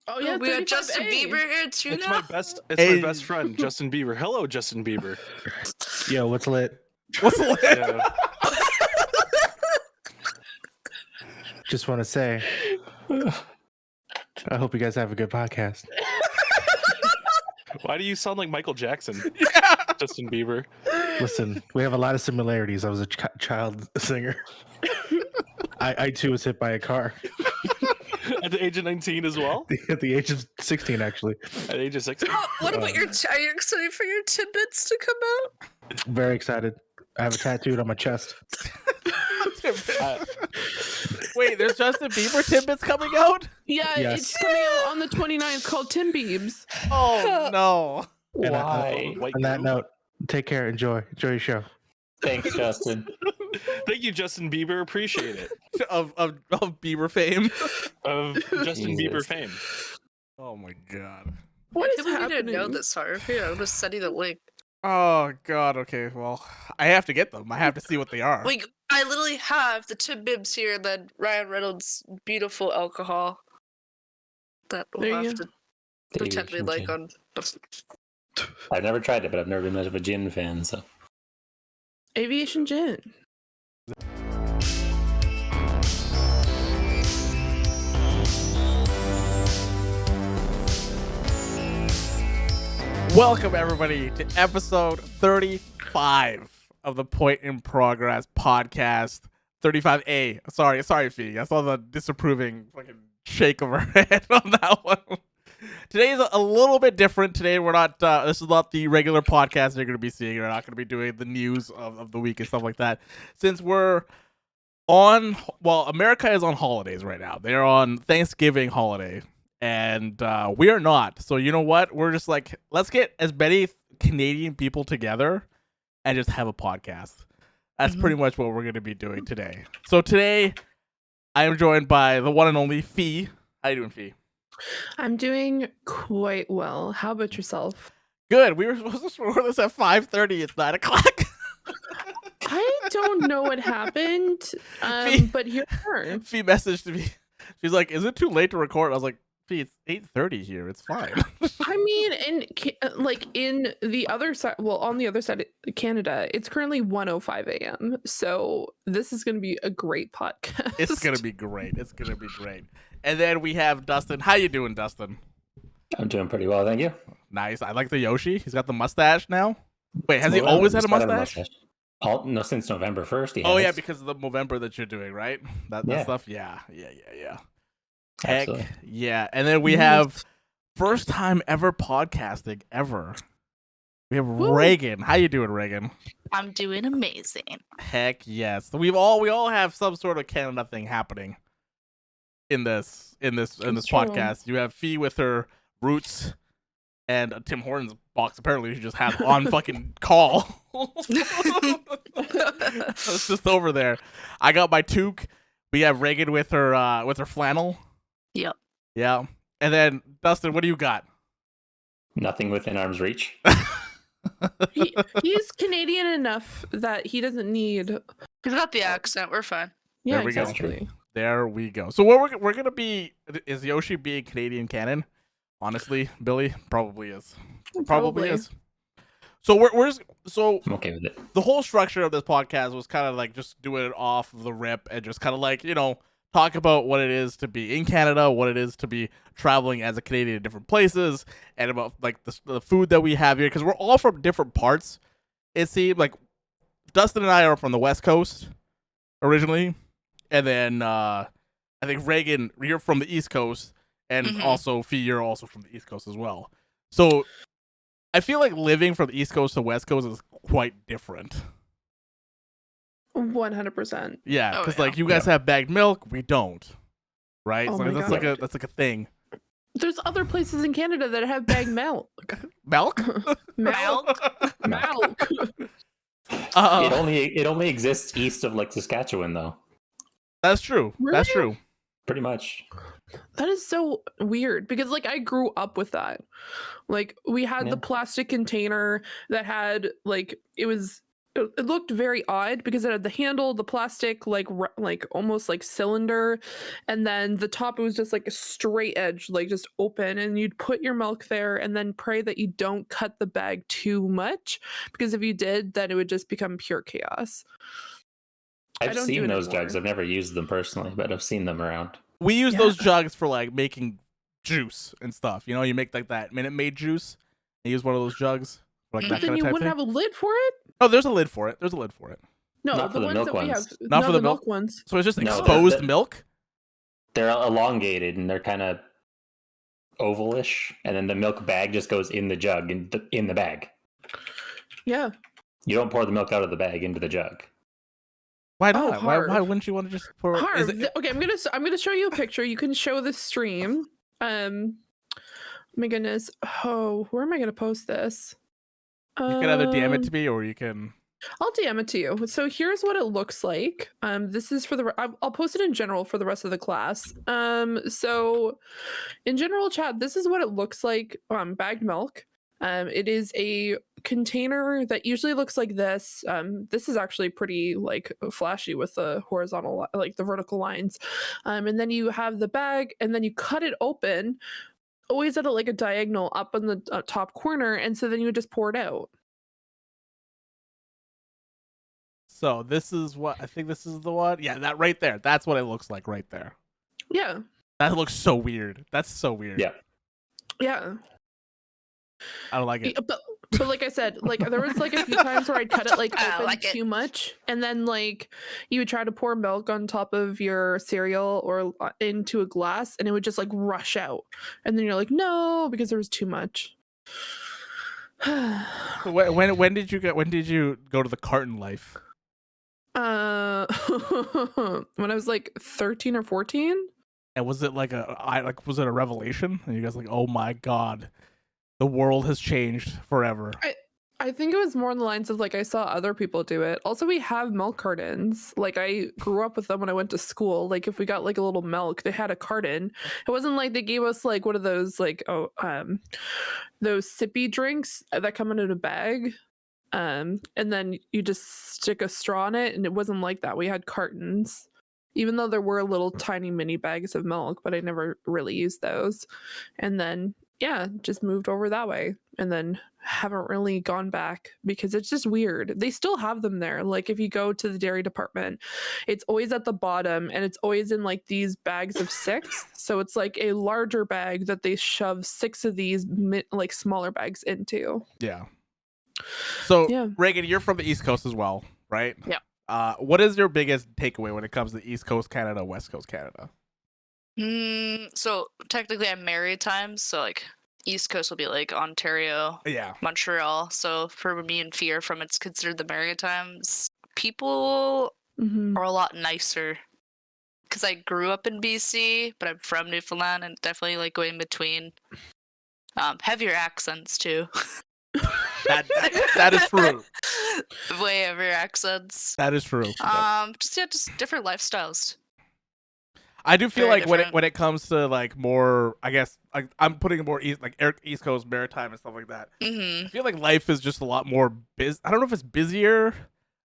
Oh yeah, we got Justin 35A. Bieber here too It's now. my best friend, Justin Bieber. Hello, Justin Bieber. Yo, what's lit? What's lit? Yeah. Just want to say, I hope you guys have a good podcast. Why do you sound like Michael Jackson? Justin Bieber. Listen, we have a lot of similarities. I was a child singer. I too was hit by a car At the age of 19 as well? at the age of 16, actually. At the age of 16? What about are you excited for your tidbits to come out? Very excited. I have a tattooed on my chest. Wait, there's Justin Bieber tidbits coming out? Yeah, Yes. it's coming out on the 29th called Tim Biebs. Oh no. And Why? White on that goo? note, take care. Enjoy your show. Thanks, Justin. Thank you, Justin Bieber. Appreciate it. Of Bieber fame. Of Justin Jesus. Bieber fame. Oh my god. What is People need to happening? know this, Harv. Here, I'm just sending the link. Oh god, okay. Well, I have to get them. I have to see what they are. Like, I literally have the Tim Bibbs here, and then Ryan Reynolds' beautiful alcohol that There we'll you have go. to pretend we like Gin. on. I've never tried it, but I've never been much of a gin fan, so. Aviation Gin. Welcome everybody to episode 35 of the Point in Progress podcast. 35A. Sorry, Fee. I saw the disapproving fucking shake of her head on that one. Today is a little bit different. Today we're not. This is not the regular podcast you're going to be seeing. We're not going to be doing the news of the week and stuff like that. Since we're on, well, America is on holidays right now. They're on Thanksgiving holiday. And we are not. So you know what? We're just like, let's get as many Canadian people together and just have a podcast. That's pretty much what we're going to be doing today. So today, I am joined by the one and only Fee. How you doing, Fee? I'm doing quite well. How about yourself? Good. We were supposed to record this at 5:30. It's 9 o'clock. I don't know what happened, Me- but here we are. Fee messaged me. She's like, "Is it too late to record?" I was like, "Fee, it's 8:30 here. It's fine." I mean, in the other side, well, on the other side of Canada, it's currently 1:05 a.m. So this is going to be a great podcast. It's gonna be great. It's gonna be great. And then we have Dustin. How you doing, Dustin? I'm doing pretty well, thank you. Nice. I like the Yoshi. He's got the mustache now. Wait, has he Well, always had a he's got mustache? No, since November 1st. Oh yeah, because of the Movember that you're doing, right? That Yeah. stuff. Yeah. Heck, Absolutely. yeah. And then we have first time ever podcasting ever. We have Woo. Regan. How you doing, Regan? I'm doing amazing. Heck yes. We all have some sort of Canada thing happening in this It's true. podcast. You have Fee with her roots and Tim Hortons box apparently she just had on fucking call. It's just over there. I got my toque. We have Reagan with her flannel. Yep. Yeah. And then Dustin, what do you got? Nothing within arm's reach. He's Canadian enough that he doesn't need. He's got the accent. We're fine. Yeah, There we go. exactly. There we go. So what we're gonna be is Yoshi being Canadian canon? Honestly, Billy probably is. Probably is. So we're just, so I'm okay with it. the whole structure of this podcast was kind of like just doing it off the rip and just kind of like, you know, talk about what it is to be in Canada, what it is to be traveling as a Canadian in different places, and about like the food that we have here because we're all from different parts. It seemed like Dustin and I are from the West Coast originally, and then I think Reagan, you're from the East Coast, and Mhm. also Fee, you're also from the East Coast as well. So I feel like living from the East Coast to West Coast is quite different. 100%. Yeah, Oh, because yeah. like you guys have bagged milk, we don't, right? Oh So my that's God. like a thing. There's other places in Canada that have bagged milk. Milk? Milk. Milk. It only exists east of like Saskatchewan, though. That's true. That's Really? true. Pretty much. That is so weird because like I grew up with that. Like we had Yeah. the plastic container that had like it was it looked very odd because it had the handle, the plastic, like almost like cylinder, and then the top it was just like a straight edge, like just open, and you'd put your milk there and then pray that you don't cut the bag too much, because if you did, then it would just become pure chaos. I I've don't do seen it those anymore. jugs. I've never used them personally, but I've seen them around. We use Yeah. those jugs for like making juice and stuff. You know, you make like that Minute Maid juice. You use one of those jugs, for, like But that But then kind you of type wouldn't thing. have a lid for it. Oh, there's a lid for it. There's a lid for it. No, Not for the ones milk that we have, ones. Not no, for the milk- ones. So it's just No, exposed the- milk. They're elongated and they're kind of ovalish, and then the milk bag just goes in the jug in the bag. Yeah. You don't pour the milk out of the bag into the jug. Why Oh, not? Why Harv. wouldn't you want to just pour? Harv, Is it, okay, I'm gonna show you a picture. You can show the stream. My goodness. Oh, where am I gonna post this? you can either DM it Um, to me or you can. I'll DM it to you. So here's what it looks like. This is for the. I'll post it in general for the rest of the class. So in general chat, this is what it looks like. Bagged milk. It is a container that usually looks like this. This is actually pretty like flashy with the horizontal, like the vertical lines. And then you have the bag, and then you cut it open, always at like a diagonal up in the top corner, and so then you would just pour it out. So this is what I think. This is the one. Yeah, that right there. That's what it looks like right there. Yeah, That looks so weird. That's so weird. Yeah. yeah. I don't like it. But like I said, like there was like a few times where I'd cut it like I open like it. too much, and then like you would try to pour milk on top of your cereal or into a glass, and it would just like rush out, and then you're like, no, because there was too much. When did you go to the carton life? When I was like 13 or 14. And was it was it a revelation? And you guys like, oh my god, the world has changed forever. I think it was more on the lines of like I saw other people do it. Also, we have milk cartons. Like I grew up with them when I went to school. Like if we got like a little milk, they had a carton. It wasn't like they gave us like one of those like those sippy drinks that come in a bag. And then you just stick a straw in it, and it wasn't like that. We had cartons. Even though there were little tiny mini bags of milk, but I never really used those. And then yeah, just moved over that way, and then haven't really gone back because it's just weird. They still have them there. Like if you go to the dairy department, it's always at the bottom, and it's always in like these bags of 6. So it's like a larger bag that they shove 6 of these like smaller bags into. Yeah. So Yeah. Regan, you're from the East Coast as well, right? Yeah. What is your biggest takeaway when it comes to East Coast Canada, West Coast Canada? So technically I'm Maritime, so like East Coast will be like Ontario, Yeah. Montreal. So for me and Fear from it's considered the Maritimes. People Mhm. are a lot nicer. Because I grew up in BC, but I'm from Newfoundland and definitely like going between. Heavier accents too. That is true. Way heavier accents. That is true. Just different lifestyles. I do feel Very like different. when it comes to like more, I guess like I'm putting more East Coast Maritime and stuff like that. Mm-hmm. I feel like life is just a lot more I don't know if it's busier,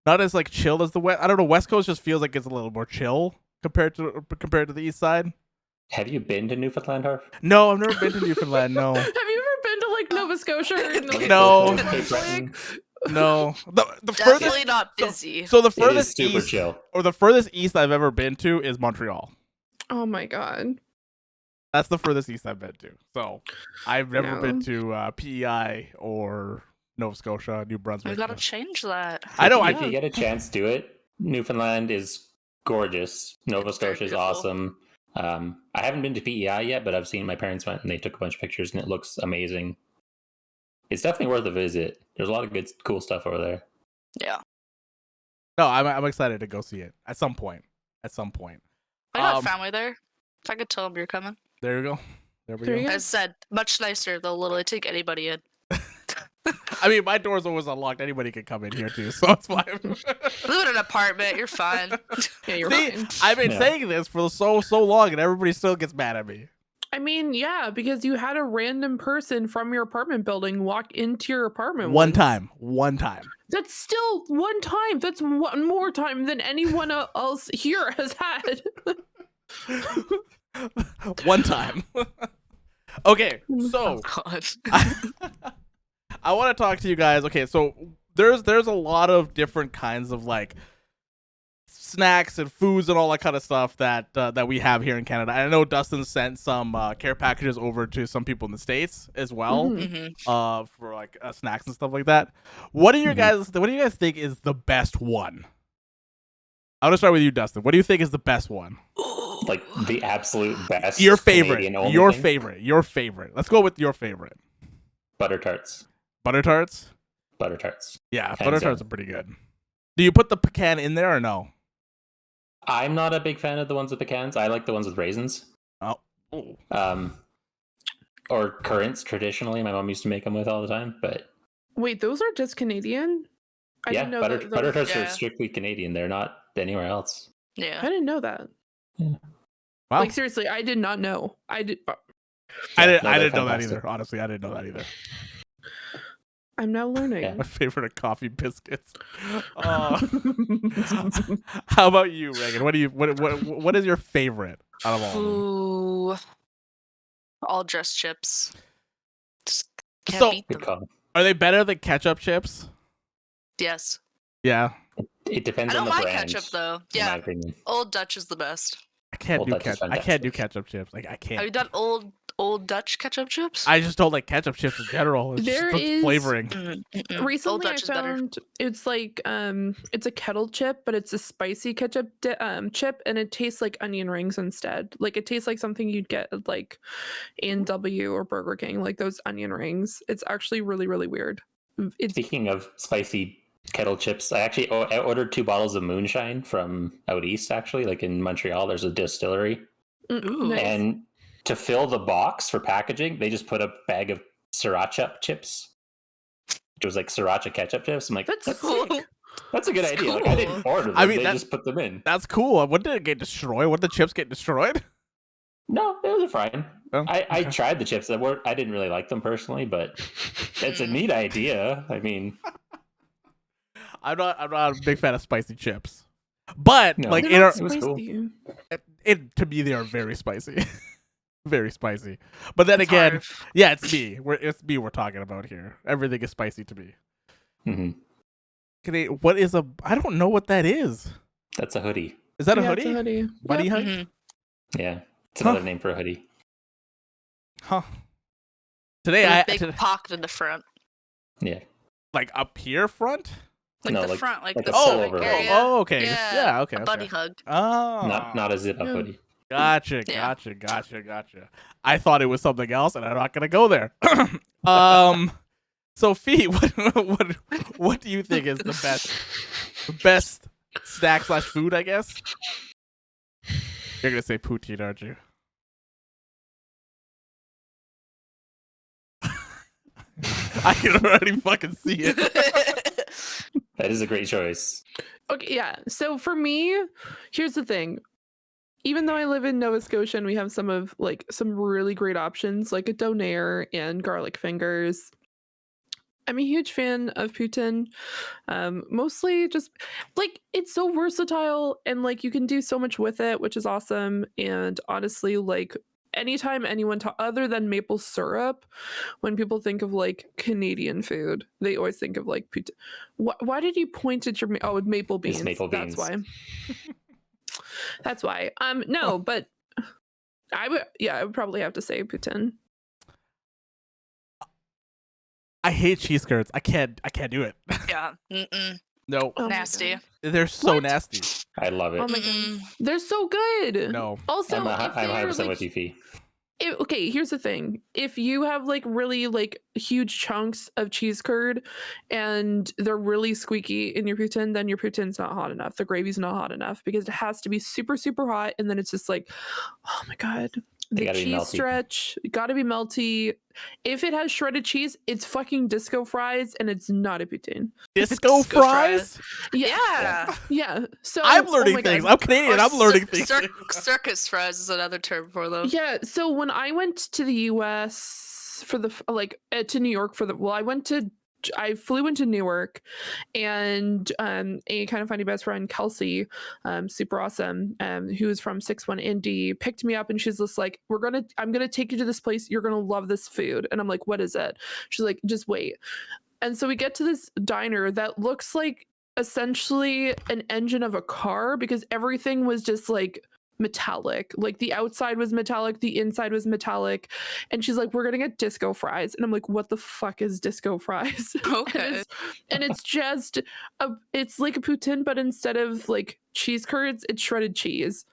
not as like chill as the West. I don't know. West Coast just feels like it's a little more chill compared to the East side. Have you been to Newfoundland, Harv? No, I've never been to Newfoundland. No, Have you ever been to like Nova Scotia? Or like, No. Cape Breton? no. The Definitely furthest. not busy. So the It is furthest super east, chill. or the furthest east I've ever been to is Montreal. Oh my god. That's the furthest east I've been to. So I've never No. been to PEI or Nova Scotia, New Brunswick. We gotta change that. I know. If you get a chance, do it. Newfoundland is gorgeous. Nova It's very Scotia is beautiful. awesome. I haven't been to PEI yet, but I've seen my parents went and they took a bunch of pictures, and it looks amazing. It's definitely worth a visit. There's a lot of good, cool stuff over there. Yeah. No, I'm excited to go see it at some point. At some point. I got Um, family there. If I could tell them you're coming. There you go. There we There go. you go. As I said, much nicer. They'll literally take anybody in. I mean, my door's always unlocked. Anybody can come in here too, so it's fine. Live in an apartment. You're fine. Yeah, you're See, fine. I've been Yeah. saying this for so long, and everybody still gets mad at me. I mean, yeah, because you had a random person from your apartment building walk into your apartment One once. time. One time. That's still one time. That's one more time than anyone else here has had. One time. Okay, so God. I want to talk to you guys. Okay, so there's a lot of different kinds of like snacks and foods and all that kind of stuff that that we have here in Canada. I know Dustin sent some care packages over to some people in the States as well, Mhm. for like snacks and stuff like that. What do you guys think is the best one? I'm gonna start with you, Dustin. What do you think is the best one? Like the absolute best. Your favorite. Canadian only Your thing? favorite. Your favorite. Let's go with your favorite. Butter tarts. Butter tarts? Butter tarts. Yeah, Hands butter tarts down. are pretty good. Do you put the pecan in there or no? I'm not a big fan of the ones with pecans. I like the ones with raisins. Oh. Or currants. Traditionally, my mom used to make them with all the time. But Wait, those are just Canadian? I yeah, didn't know butter that. tarts are Yeah. strictly Canadian. They're not anywhere else. I Yeah. didn't know that. Wow. Like seriously, I did not know. I didn't they're know that fantastic. either. Honestly, I didn't know that either. I'm now learning. Yeah. My favorite are coffee biscuits. How about you, Regan? What is your favorite out of all of them? Ooh. All dressed chips. Just can't So- beat Good them. call. Are they better than ketchup chips? Yes. Yeah. It depends I on don't the mind brand. ketchup though. In my Yeah. opinion. Old Dutch is the best. I can't Old do Dutch is ketchup. I can't do fantastic. ketchup chips. Like I Have can't. you done old Dutch ketchup chips? I just don't like ketchup chips in general. It's There just the is- flavoring. Old Recently, I Dutch is better. found it's like it's a kettle chip, but it's a spicy ketchup chip, and it tastes like onion rings instead. Like it tastes like something you'd get at like A&W or Burger King, like those onion rings. It's actually really really weird. It's Speaking of spicy kettle chips, I ordered 2 bottles of moonshine from out east. Actually, like in Montreal, there's a distillery, Ooh. nice. and to fill the box for packaging, they just put a bag of sriracha chips, which was like sriracha ketchup chips. I'm like, That's Cool. sick. that's a good That's idea. Like, I didn't cool. order them. I mean, they that- just put them in. That's cool. What did it get destroyed? What did the chips get destroyed? No, they were fine. Oh, I okay. tried the chips. I didn't really like them personally, but it's a neat idea. I mean, I'm not a big fan of spicy chips, but No. like They're in not our, It was cool. spicy. to me they are very spicy, very spicy. But then It's again, Harv. yeah, it's me. We're talking about here. Everything is spicy to me. mhm. What is a? I don't know what that is. That's a hoodie. Is that a Yeah, it's hoodie? a hoodie. Buddy Yep. hug? Mhm. Yeah, it's Huh. another name for a hoodie. Huh. Today With I a big pocket in the front. Yeah, like up here front. Like No, the like- front, like like the a stomach pullover area. Oh, okay. Yeah, Yeah, okay. A buddy okay. hug. Oh, not a zip up Yeah. hoodie. Gotcha, Yeah. gotcha. I thought it was something else, and I'm not gonna go there. So Fee, what do you think is the best snack / food? I guess you're gonna say poutine, aren't you? I can already fucking see it. That is a great choice. Okay, yeah. So for me, here's the thing. Even though I live in Nova Scotia and we have some really great options like a donair and garlic fingers, I'm a huge fan of poutine. Mostly just like it's so versatile and like you can do so much with it, which is awesome. And honestly, like anytime anyone other than maple syrup, when people think of like Canadian food, they always think of like poutine. Why did you point at your maple beans? It's maple That's beans. why. That's why. No, but I would probably have to say poutine. I hate cheese curds. I can't do it. Yeah. Mm-mm. No, Oh my Nasty. God. they're so What? nasty. I love it. Oh my Mm-mm. god, they're so good. No. Also, I'm if 100% they're, with you, Fee. okay, here's the thing. If you have like really like huge chunks of cheese curd and they're really squeaky in your poutine, then your poutine's not hot enough. The gravy's not hot enough because it has to be super, super hot. And then it's just like, oh my God. They The gotta be cheese melty. stretch gotta be melty. If it has shredded cheese, it's fucking disco fries, and it's not a poutine. Disco Disco fries? Yeah. Yeah. So I'm oh learning my things. God. I'm Canadian. Or I'm learning things. circus fries is another term for them. Yeah. So when I went to the U.S. for the to New York for the I flew into Newark, and a kind of funny best friend, Kelsey, super awesome, who is from 6-1 Indie, picked me up, and she's just like, I'm gonna take you to this place. You're gonna love this food. And I'm like, what is it? She's like, just wait. And so we get to this diner that looks like essentially an engine of a car, because everything was just like metallic. Like the outside was metallic, the inside was metallic. And she's like, we're gonna get disco fries. And I'm like, what the fuck is disco fries? Okay. and it's just it's like a poutine, but instead of like cheese curds, it's shredded cheese.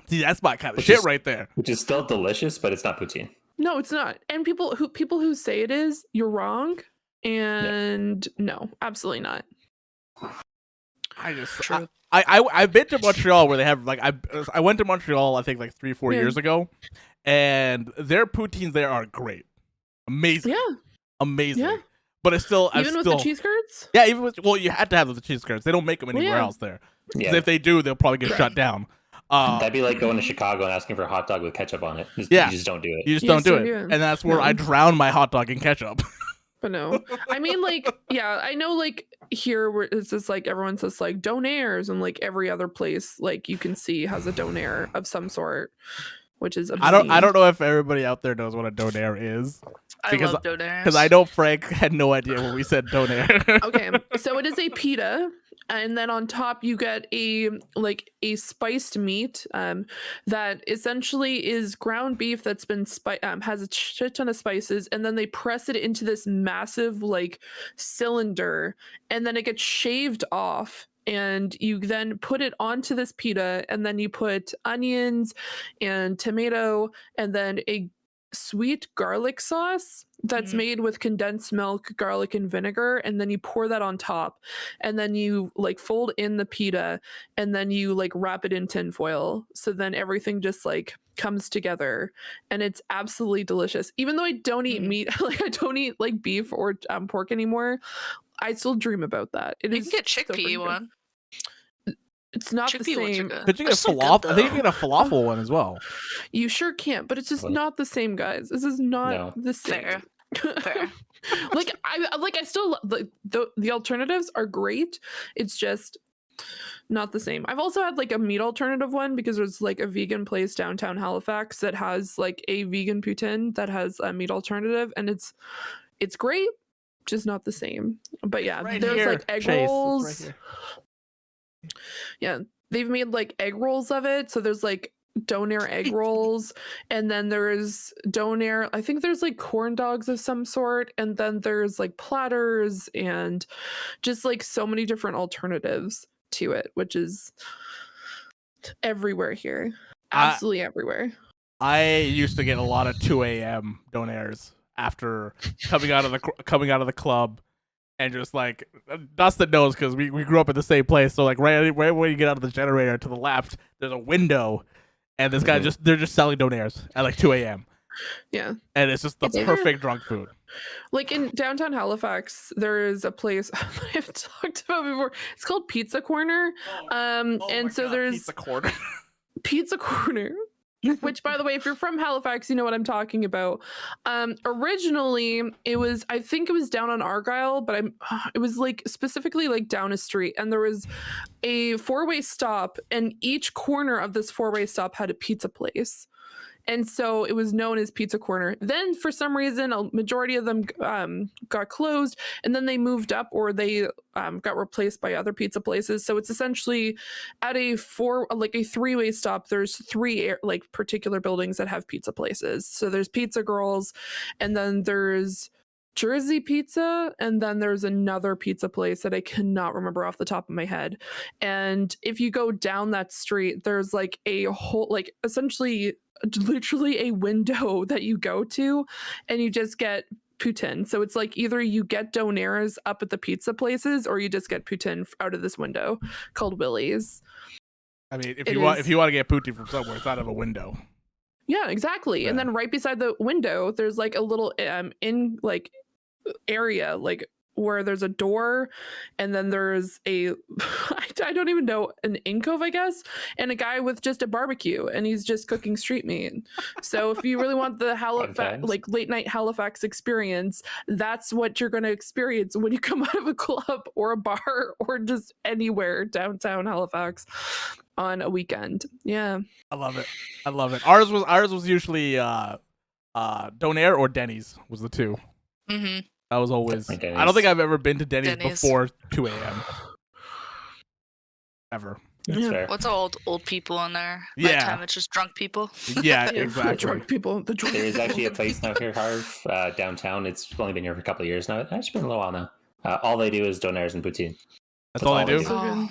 See, that's my kind of Which shit is- right there. Which is still delicious, but it's not poutine. No, it's not. And people who say it is, you're wrong. And no, absolutely not. I just True. I've been to Montreal where they have like I went to Montreal I think like 3-4 Yeah. years ago, and their poutines there are great, amazing, Yeah. amazing. Yeah. But it's still Even with the cheese curds? Yeah, even with you had to have the cheese curds. They don't make them anywhere yeah. else there. Because Yeah, if they do, they'll probably get shut down. that'd be like going to Chicago and asking for a hot dog with ketchup on it. Yeah. You just don't do it. You just You don't just do don't it, do it. and that's where No. I drown my hot dog in ketchup. But no, I mean, like, yeah, I know, like, here where it's just like everyone says like donairs, and like every other place, like you can see has a donair of some sort, which is obscene. I don't know if everybody out there knows what a donair is, I because- love donairs. because I know Frank had no idea when we said donair. Okay, so it is a pita, and then on top you get a spiced meat that essentially is ground beef that's been has a shit ton of spices, and then they press it into this massive like cylinder, and then it gets shaved off, and you then put it onto this pita, and then you put onions and tomato, and then a sweet garlic sauce that's Mhm. made with condensed milk, garlic, and vinegar, and then you pour that on top, and then you like fold in the pita, and then you like wrap it in tin foil, so then everything just like comes together, and it's absolutely delicious. Even though I don't eat Mhm. meat, like I don't eat like beef or pork anymore, I still dream about that. It You is can get so chickpea freaking good. one. It's not the Chickpea ones are same. good. Could you They're get a so good, falafel? I think you though. can get a falafel one as well. You sure can't, but it's just What? not the same, guys. This is not No. the same. Fair. Fair. I still like the alternatives are great. It's just not the same. I've also had like a meat alternative one, because there's like a vegan place downtown Halifax that has like a vegan poutine that has a meat alternative, and it's great, just not the same. But yeah, Right there's here, like egg Chase, it's right rolls. here. Yeah, they've made like egg rolls of it. So there's like donair egg rolls, and then there's donair, I think there's like corn dogs of some sort, and then there's like platters, and just like so many different alternatives to it, which is everywhere here. Absolutely everywhere. I used to get a lot of 2 a.m. donairs after coming out of the club, and just like Dustin knows because we grew up in the same place. So like right when you get out of the generator to the left, there's a window, and this guy they're just selling donairs at like 2 a.m. Yeah. and it's just the It's either- perfect drunk food. Like in downtown Halifax, there is a place I've talked about before. It's called Pizza Corner. And so there's Pizza Corner. Pizza Corner, which, by the way, if you're from Halifax, you know what I'm talking about. Originally, I think it was down on Argyle, but it was like specifically like down a street, and there was a 4-way stop, and each corner of this 4-way stop had a pizza place. And so it was known as Pizza Corner. Then, for some reason, a majority of them got closed, and then they moved up, or they got replaced by other pizza places. So it's essentially at a 3-way stop. There's 3 like particular buildings that have pizza places. So there's Pizza Girls, and then there's Jersey Pizza, and then there's another pizza place that I cannot remember off the top of my head. And if you go down that street, there's like a whole, like essentially literally a window that you go to, and you just get poutine. So it's like either you get donairs up at the pizza places, or you just get poutine out of this window called Willie's. I mean, if It you want is- to get poutine from somewhere, it's out of a window. Yeah, exactly. And Yeah. then right beside the window, there's like a little in like area like where there's a door, and then there's a I don't even know, an alcove, I guess, and a guy with just a barbecue, and he's just cooking street meat. So if you really want the Halifax, times. like late night Halifax experience, that's what you're going to experience when you come out of a club or a bar or just anywhere downtown Halifax on a weekend. Yeah. I love it. I love it. Ours was usually Donair or Denny's was the two. Mm-hmm. That was always. Definitely I don't think Denny's. I've ever been to Denny's, Denny's. before 2 a.m. Ever. That's Yeah. fair. What's old people in there? By Yeah. the time it's just drunk people. Yeah, The exactly. drunk people. The drunk There is actually a people. place now here, Harv, downtown. It's only been here for a couple of years now. It's actually been a little while now. All they do is donairs and poutine. That's all I do. So good.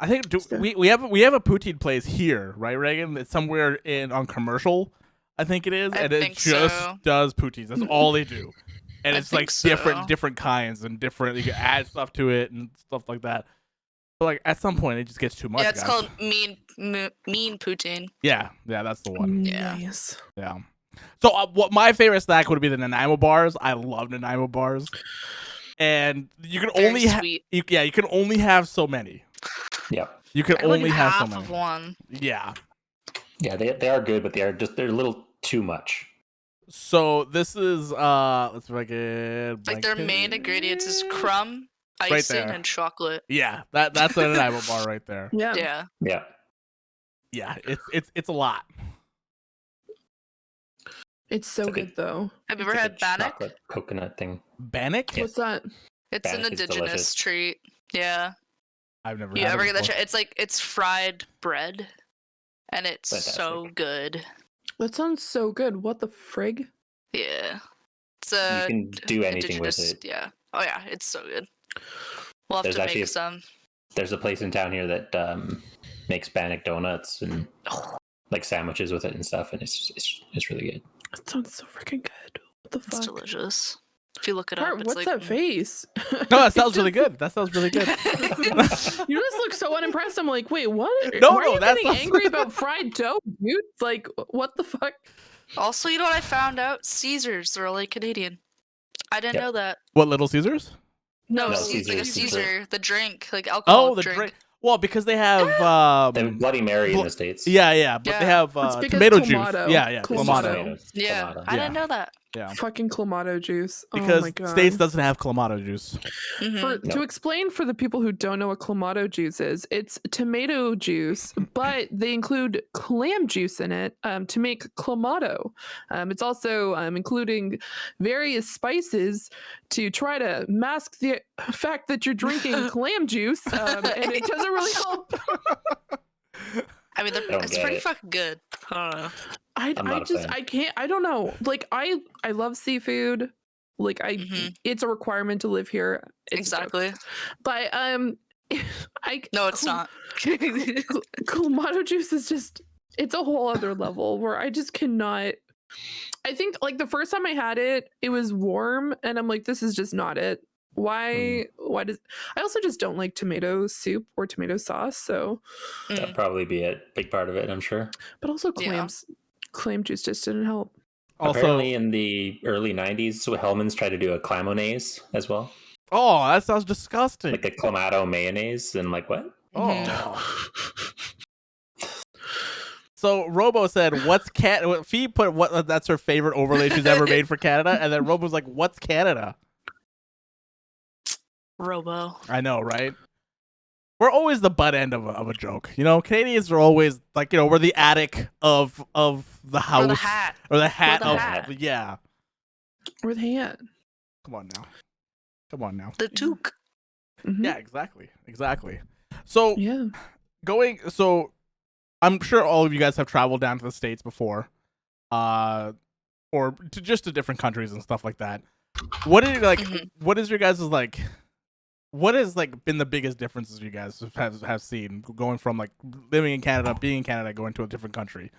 I think we have a poutine place here, right, Regan? It's somewhere on Commercial, I think it is, I and it think just so. does poutines. That's all they do, and I it's like think so. different kinds and different. You can add stuff to it and stuff like that. But like at some point, it just gets too much. Yeah, it's guys. called mean poutine. Yeah, that's the one. Yeah. Nice. Yeah. So what my favorite snack would be the Nanaimo Bars. I love Nanaimo Bars, and you can Very only sweet. you can only have so many. Yeah. You can I like only have so half many. of one. Yeah. Yeah, they are good, but they're a little too much. So this is let's see if I can Like their main ingredients is crumb, Right icing, there. and chocolate. Yeah, that's a Nanaimo bar right there. Yeah. Yeah. Yeah. Yeah, it's a lot. It's so It's like a- good though. Have you It's ever like had a bannock? chocolate coconut thing. Bannock? Yes. What's that? It's an Bannock is indigenous delicious. treat. Yeah. I've never You had ever it get that? before. It's fried bread, and it's so Fantastic. good. That sounds so good. What the frig? Yeah. It's You can do anything with indigenous- it. Yeah. Oh yeah, it's so good. We'll have There's to actually make some. There's a place in town here that makes bannock donuts and like sandwiches with it and stuff, and it's really good. That sounds so freaking good. What the It's fuck? delicious. If you look it up, Harv, it's what's like that face? No, that sounds really good. That sounds really good. You just look so unimpressed. I'm like, wait, what? No, Why no, are you that's getting not- angry about fried dough, dude? It's like, what the fuck? Also, you know what I found out? Caesars are only Canadian. I didn't Yep. know that. What, Little Caesars? No, No, Caesar, like a Caesar's the Caesar, the drink, like alcohol Oh, the drink. Well, because they have They have Bloody Mary in Blo- the States. yeah, but they Yeah. have It's because tomato Clamato. juice. Yeah, Clamato. Clamato. Tomatoes. Yeah, Clamato. I didn't Yeah. know that. Yeah. Fucking Clamato juice. Oh Because my god. States doesn't have Clamato juice. Mhm. For, No. To explain for the people who don't know what Clamato juice is, it's tomato juice, but they include clam juice in it to make Clamato. It's also including various spices to try to mask the fact that you're drinking clam juice, and it doesn't really help. I mean, don't it's get pretty it. fucking good. I don't know. I'm I not a just fan. I can't, I don't know. Like I love seafood. Like Mhm. it's a requirement to live here. It's Exactly. But I No, it's not. Clamato juice is just, it's a whole other level where I just cannot. I think like the first time I had it, it was warm, and I'm like, this is just not it. Why does I also just don't like tomato soup or tomato sauce, so That'd probably be a big part of it, I'm sure. but also Yeah. clam juice just didn't help. Also, Apparently, in the early '90s, so Hellman's tried to do a clamonaise as well, oh, that sounds disgusting. like a clamato mayonnaise, and like what? Oh. So Robo said, "What's Cat?" Fee put what that's her favorite overlay she's ever made for Canada, and then Robo's like, "What's Canada?" Robo. I know, right? We're always the butt end of a joke, you know. Canadians are always like, you know, we're the attic of the house Or the hat. or the hat the of hat. yeah. Where they at? Come on now. The toque. Mhm. Yeah, exactly. So Yeah. so I'm sure all of you guys have traveled down to the States before, or to just to different countries and stuff like that. What is like? Mhm. What is your guys' like? What has like been the biggest differences you guys have seen going from like living in Canada, being in Canada, going to a different country,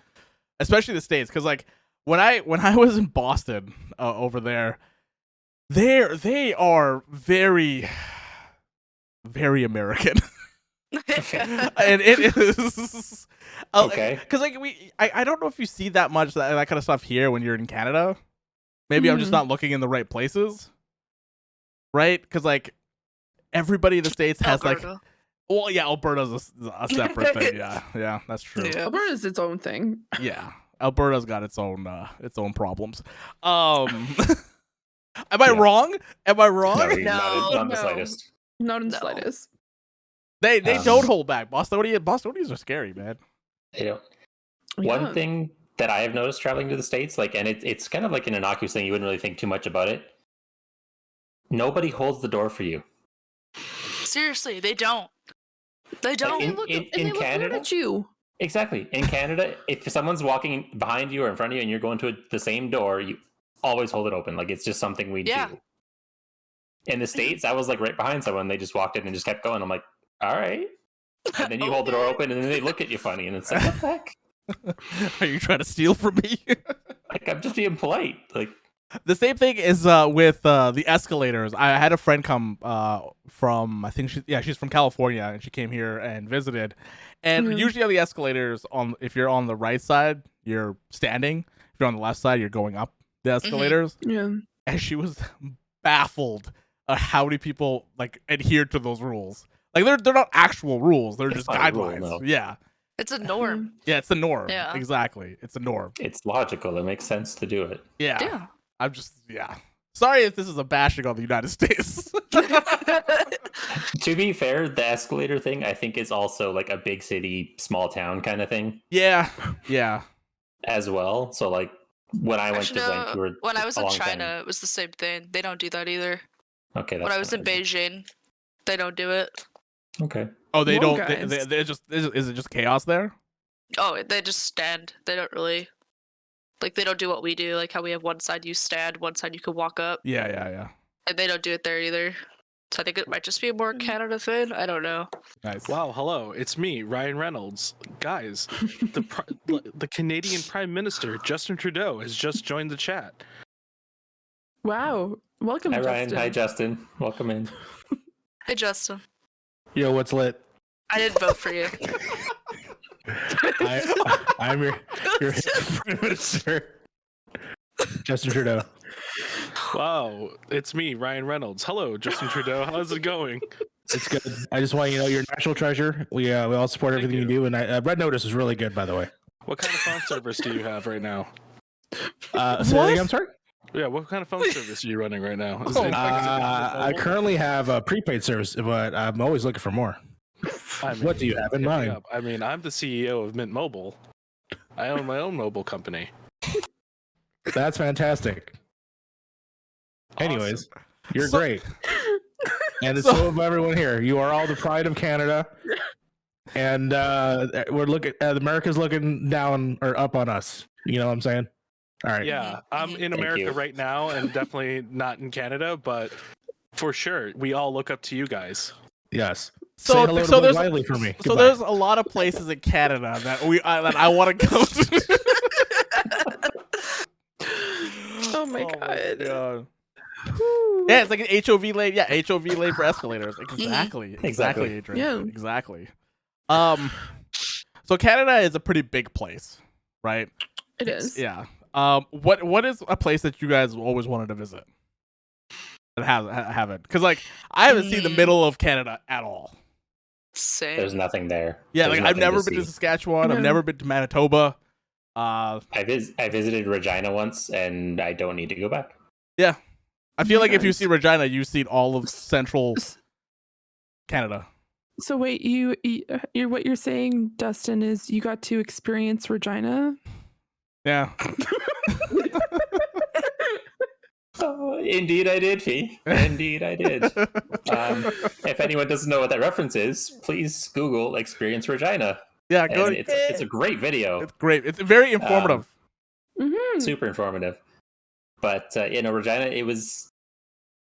especially the States? Because like when I was in Boston over there, they are very, very American. And it is Okay. because like I don't know if you see that much that kind of stuff here when you're in Canada. Maybe I'm just not looking in the right places, right? Because like everybody in the States has like, Alberta. well, yeah, Alberta's a separate thing. Yeah, that's true. Yeah. Alberta is its own thing. Yeah, Alberta's got its own problems. Am I wrong? Am I wrong? No, No, not the no. slightest. Not in the No. slightest. They Um, don't hold back. Bostonians are scary, man. You know, Yeah. one thing that I have noticed traveling to the States, like, and it's kind of like an innocuous thing, you wouldn't really think too much about it. Nobody holds the door for you. Seriously, they don't. They don't. in- Look, in and they look weird Canada? at you. Exactly. In Canada, if someone's walking behind you or in front of you and you're going to the same door, you always hold it open. Like, it's just something we Yeah. do. In the States, I was like right behind someone. They just walked in and just kept going. I'm like, all right. And then you hold the door Okay. open and then they look at you funny. And it's like, what the heck? Are you trying to steal from me? Like, I'm just being polite. Like, The same thing is with the escalators. I had a friend come from, I think she's from California, and she came here and visited. And Mhm. usually on the escalators, if you're on the right side, you're standing. If you're on the left side, you're going up the escalators. Yeah. And she was baffled at how many people like adhere to those rules. Like they're not actual rules; they're It's just not a rule, guidelines. no. Yeah, It's a norm. yeah, it's the norm. Yeah. Exactly, it's a norm. it's logical. It makes sense to do it. Yeah. Yeah. I'm just Sorry if this is a bashing on the United States. To be fair, the escalator thing, I think, is also like a big city, small town kind of thing yeah. as well. So, like, when I went Actually, to no, Vancouver, when I was a in long time- China, it was the same thing. They don't do that either. Okay, that's When I was in fine. Beijing, they don't do it. Okay. Oh, they Whoa, don't. guys. They just is it just chaos there? Oh, they just stand. They don't really like. They don't do what we do. Like how we have one side you stand, one side you can walk up, Yeah. and they don't do it there either. So I think it might just be a more Canada thing. I don't know. Nice. Wow, hello, it's me, Ryan Reynolds. Guys, the Canadian Prime Minister, Justin Trudeau, has just joined the chat. Wow. Welcome, Hi, Ryan. Justin. Hi, Justin. Welcome in. Hey, Justin, Yo, what's lit? I didn't vote for you. I'm your prime minister, Justin Trudeau. Wow, it's me, Ryan Reynolds. Hello, Justin Trudeau. How's it going? It's good. I just want you to know you're a national treasure. We all support everything you do, and Red Notice is really good, by the way. What kind of phone service do you have right now? Say that again, I'm sorry. Yeah, what kind of phone service are you running right now? Is Oh, it I currently have a prepaid service, but I'm always looking for more. What do you have in hit me mind? up. I mean, I'm the CEO of Mint Mobile. I own my own mobile company. That's fantastic. Anyways, you're So- great. And it's So- so of everyone here. You are all the pride of Canada. And we're looking America's looking down or up on us. You know what I'm saying? All right. Yeah, I'm in Thank America you. right now and definitely not in Canada, but for sure, we all look up to you guys. Yes. So- Say hello so to there's- Blake Lively for me. So Goodbye. there's a lot of places in Canada that that I want to go to. Oh my god. God. Whew. Yeah, it's like an HOV lane. Yeah, HOV lane for escalators. Exactly. Exactly. Adrian. Yeah. Exactly. So Canada is a pretty big place, right? It is. Yeah. What is a place that you guys always wanted to visit? That haven't? Because like I haven't seen the middle of Canada at all. Same. There's nothing there. Yeah, There's like I've nothing never been to see. Saskatchewan. I've Yeah. never been to Manitoba. I visited Regina once, and I don't need to go back. I feel like if you Nice. see Regina, you've seen all of central Canada. So wait, you're what you're saying, Dustin, is you got to experience Regina? Yeah. Oh, indeed, I did, Fee. Indeed, I did. If anyone doesn't know what that reference is, please Google "Experience Regina." Yeah, And go. it's a great video. It's great. It's very informative. Mm-hmm. Super informative. But Regina, it was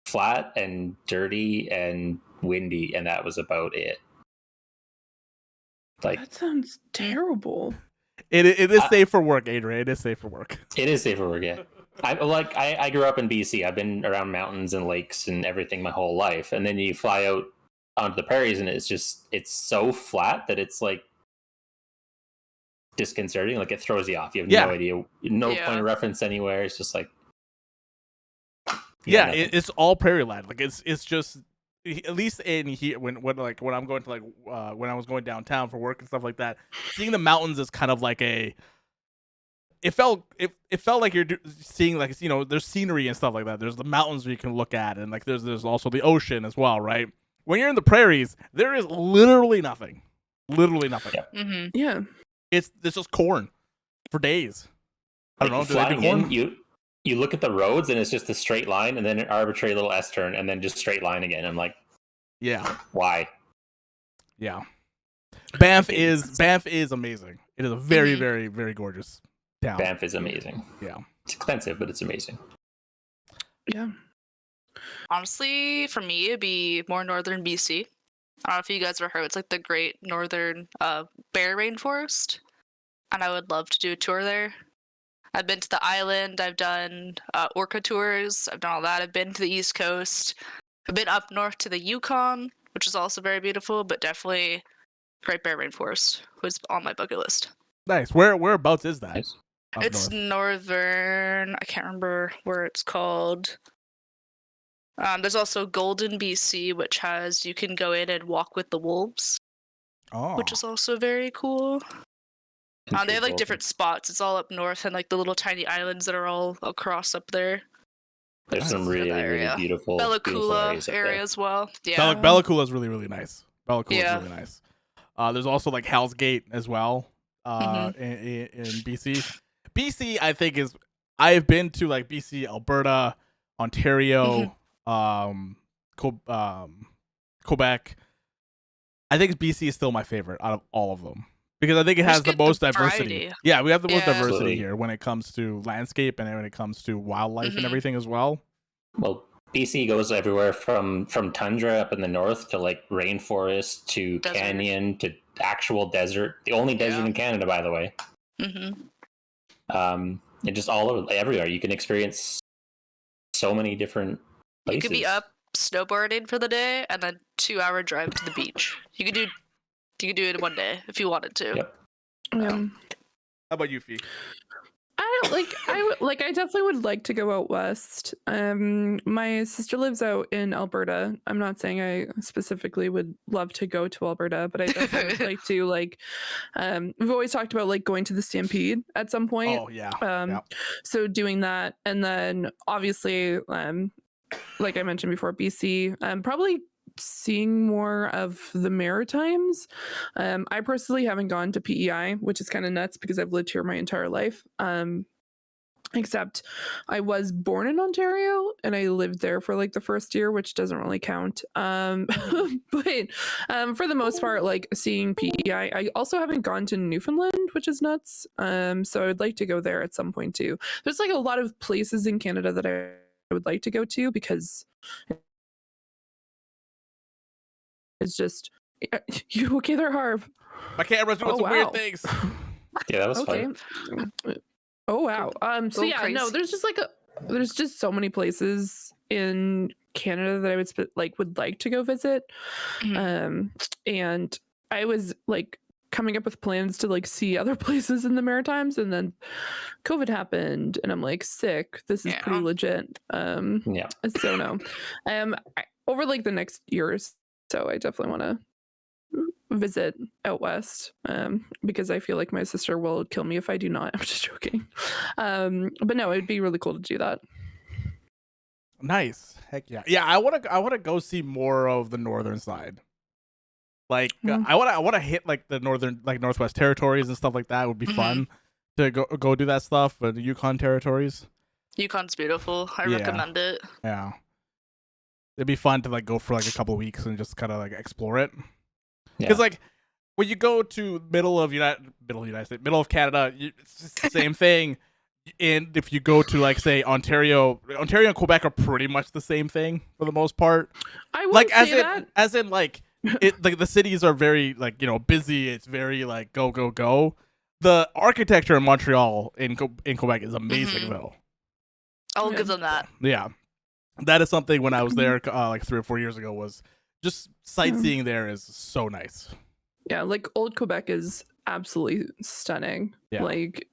flat and dirty and windy, and that was about it. Like, That sounds terrible. It is safe for work, Adrian. It is safe for work. it is safe for work, yeah. I grew up in BC. I've been around mountains and lakes and everything my whole life, and then you fly out onto the prairies, and it's so flat that it's like disconcerting. Like it throws you off. You have no idea, no point of reference anywhere. It's just like it's all prairie land. Like it's just, at least in here when I'm going to when I was going downtown for work and stuff like that, seeing the mountains is kind of like it felt like you're seeing, like, there's scenery and stuff like that. There's the mountains where you can look at, and like there's also the ocean as well, right? When you're in the prairies, there is literally nothing. Literally nothing. Yeah. Mm-hmm. Yeah. It's just corn for days. I don't know. Do they do Flying corn? in, you look at the roads and it's just a straight line, and then an arbitrary little S turn, and then just straight line again. I'm like, Yeah. why? Yeah. Banff is amazing. It is a very, very, very gorgeous town. Banff is amazing. Yeah. It's expensive, but it's amazing. Yeah. Honestly, for me, it'd be more northern BC. I don't know if you guys ever heard. It's like the Great Northern Bear Rainforest, and I would love to do a tour there. I've been to the island. I've done orca tours. I've done all that. I've been to the East Coast. I've been up north to the Yukon, which is also very beautiful, but definitely Great Bear Rainforest was on my bucket list. Nice. Whereabouts is that? Nice. Up It's north. northern. I can't remember where it's called. There's also Golden, BC, which has, you can go in and walk with the wolves, which is also very cool. They have like different spots. It's all up north, and like the little tiny islands that are all across up there. There's some really, really beautiful Bella beautiful Coola areas up area there. as well. Yeah. Bella Coola is really, really nice. Bella Coola Yeah. is really nice. There's also like Hell's Gate as well Mhm. in BC. BC, I think, is, I've been to like BC, Alberta, Ontario, Quebec. I think BC is still my favorite out of all of them, because I think it There's has the good most diversity. variety. Yeah, we have the most Yeah. diversity Absolutely. here when it comes to landscape and when it comes to wildlife and Mhm. everything as well. Well, BC goes everywhere from tundra up in the north to like rainforest to Desert. canyon to actual desert. The only desert Yeah. in Canada, by the way. Mm-hmm. And just all over, everywhere. You can experience so many different places. You could be up snowboarding for the day and then 2-hour drive to the beach. You could do it in one day if you wanted to. Yep. Yeah. How about you, Fee? I definitely would like to go out west. My sister lives out in Alberta. I'm not saying I specifically would love to go to Alberta, but I definitely would like to we've always talked about like going to the Stampede at some point. Oh yeah. Yeah. So doing that, and then obviously like I mentioned before, BC, probably seeing more of the Maritimes. I personally haven't gone to PEI, which is kind of nuts because I've lived here my entire life. Except I was born in Ontario and I lived there for like the first year, which doesn't really count. But for the most part, like seeing PEI, I also haven't gone to Newfoundland, which is nuts. So I'd like to go there at some point too. There's like a lot of places in Canada that I would like to go to because it's just, you okay there, Harv? My camera's doing some weird things. Yeah, that was fun. Oh wow. So Go yeah, no, crazy. there's just so many places in Canada that I would like to go visit. And I was like coming up with plans to like see other places in the Maritimes, and then COVID happened and I'm like, sick. This is pretty legit. Yeah. So no. Over like the next year or so, I definitely want to visit out west, because I feel like my sister will kill me if I do not. I'm just joking. But no, it'd be really cool to do that. Nice. Heck yeah. Yeah, I wanna go see more of the northern side. Like I wanna hit like the northern, like Northwest Territories and stuff like that. It would be fun to go do that stuff. But the Yukon Territories. Yukon's beautiful. I recommend it. Yeah. It'd be fun to like go for like a couple of weeks and just kind of like explore it. Because like when you go to middle of Canada, it's just the same thing. And if you go to like say Ontario and Quebec are pretty much the same thing for the most part. I would like say that. as in like it, like the cities are very like, you know, busy. It's very like go go go. The architecture in Montreal in Quebec is amazing though. I'll give them that. Yeah, that is something when I was there like 3 or 4 years ago was just sightseeing there is so nice. Yeah, like old Quebec is absolutely stunning. Yeah. Like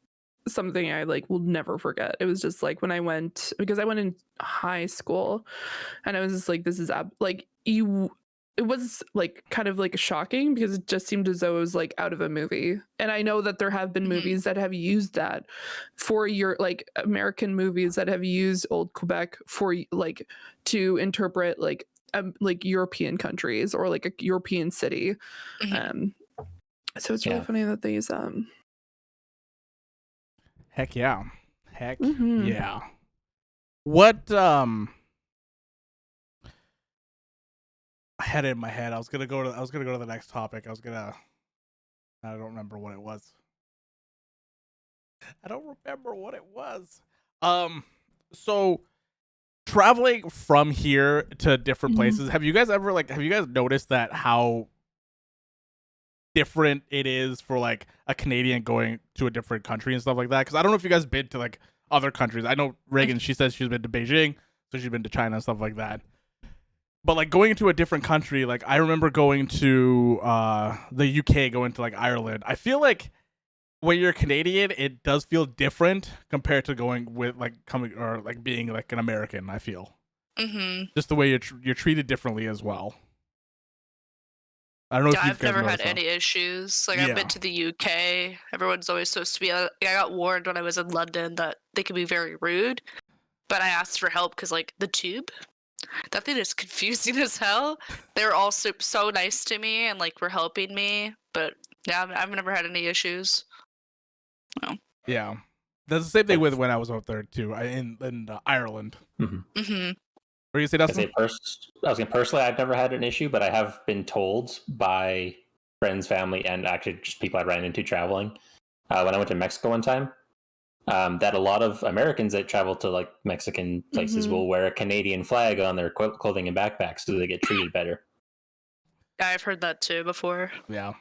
something I like will never forget. It was just like when I went, because I went in high school and I was just like, this is like it was like kind of like shocking because it just seemed as though it was like out of a movie. And I know that there have been movies that have used that for your like American movies that have used old Quebec for like to interpret like European countries or like a European city. So it's really funny that they use them. Heck yeah. Heck Mhm. yeah. What I had it in my head. I was gonna go to the next topic. I don't remember what it was. So traveling from here to different Mhm. places, have you guys noticed that how different it is for like a Canadian going to a different country and stuff like that? Because I don't know if you guys been to like other countries. I know Regan, she says she's been to Beijing, so she's been to China and stuff like that. But like going into a different country, like I remember going to the UK, going to like Ireland. I feel like when you're Canadian, it does feel different compared to going with like coming or like being like an American. I feel just the way you're treated differently as well. I don't know if Yeah, you've I've never had noticed that. any issues. Like Yeah. I've been to the UK. Everyone's always so sweet. I got warned when I was in London that they can be very rude, but I asked for help because like the tube, that thing is confusing as hell. They were all so nice to me and like were helping me. But yeah, I've never had any issues. No. Yeah, that's the same thing with when I was out there too. In Ireland. Mm-hmm. What do you say, Dustin? I was saying personally, I've never had an issue, but I have been told by friends, family, and actually just people I ran into traveling when I went to Mexico one time, that a lot of Americans that travel to like Mexican places will wear a Canadian flag on their clothing and backpacks so they get treated better. Yeah, I've heard that too before. Yeah.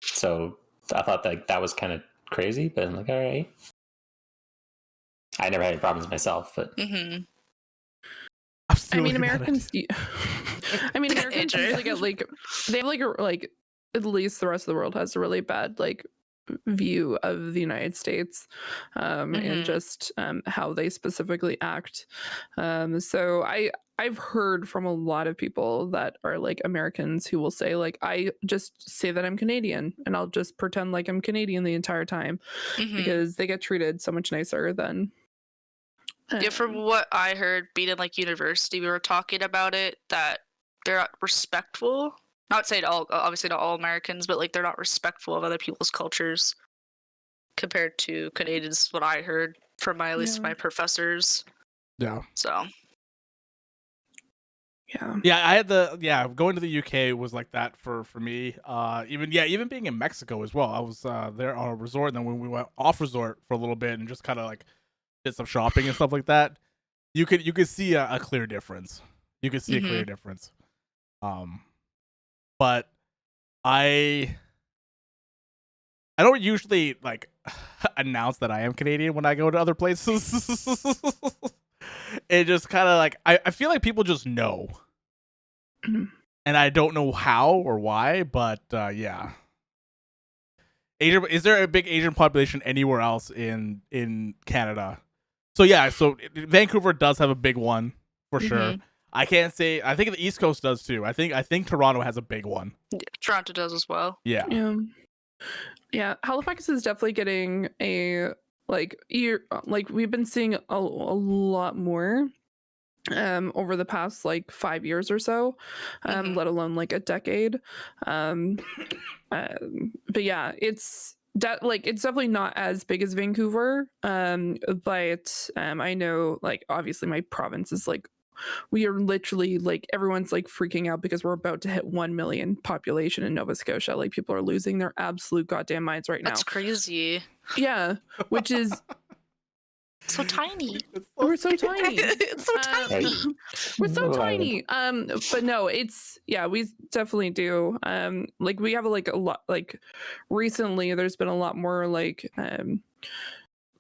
So I thought that was kind of crazy, but I'm like, all right. I never had any problems myself, but I mean, Americans. Americans usually get like they have like at least the rest of the world has a really bad like view of the United States, and just how they specifically act. So I've heard from a lot of people that are like Americans who will say like, I just say that I'm Canadian and I'll just pretend like I'm Canadian the entire time because they get treated so much nicer than. Yeah, from what I heard, being in like university, we were talking about it that they're not respectful. Not saying obviously not all Americans, but like they're not respectful of other people's cultures compared to Canadians. What I heard from at least my professors. Yeah. So. Yeah, I had going to the UK was like that for me. Even being in Mexico as well. I was there on a resort, and then when we went off resort for a little bit and just kind of like did some shopping and stuff like that, you could see a clear difference. You could see a clear difference. But I don't usually like announce that I am Canadian when I go to other places. It just kind of like I feel like people just know, and I don't know how or why, but yeah. Asian, is there a big Asian population anywhere else in Canada? So yeah, so Vancouver does have a big one for sure. I can't say. I think the East Coast does too. I think Toronto has a big one. Yeah, Toronto does as well. Yeah. Yeah. Halifax is definitely getting a like we've been seeing a lot more over the past like 5 years or so, let alone like a decade. But yeah, it's definitely not as big as Vancouver. But I know like obviously my province is like, we are literally like everyone's like freaking out because we're about to hit 1 million population in Nova Scotia. Like people are losing their absolute goddamn minds right now. That's crazy. Yeah, which is so tiny. We're so tiny. It's so tiny. We're so tiny. But no, it's we definitely do. Like we have like a lot. Like recently, there's been a lot more like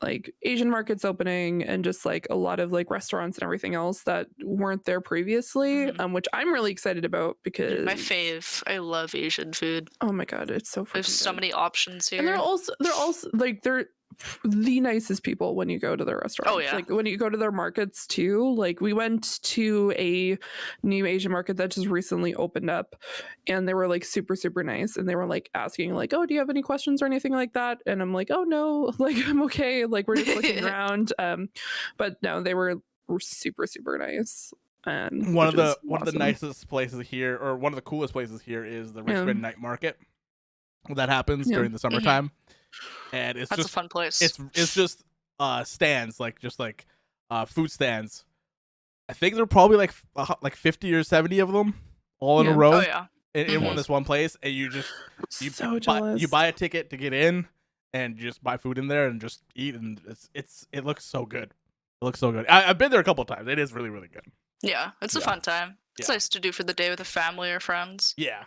like Asian markets opening and just like a lot of like restaurants and everything else that weren't there previously, Mhm. which I'm really excited about because My fave. I love Asian food. oh my god, it's so There's freaking so good. many options here. And they're also like they're the nicest people when you go to their restaurants. yeah. Like when you go to their markets too. Like we went to a new Asian market that just recently opened up and they were like super, super nice. And they were like asking, like, oh, do you have any questions or anything like that? And I'm like, oh no, like I'm okay. Like we're just looking around. But no, they were super, super nice. And One which of was the awesome. nicest places here, or one of the coolest places here, is the Yeah. Richmond night market that happens Yeah. during the summertime, and it's That's just a fun place. it's just stands, like food stands. I think there are probably like 50 or 70 of them all in a Yeah. row oh yeah. in Mhm. this one place, and you So jealous. buy a ticket to get in and just buy food in there and just eat, and it looks so good. It looks so good. I've been there a couple of times. It is really, really good. Yeah, it's a Yeah. fun time. It's Yeah. nice to do for the day with a family or friends. Yeah.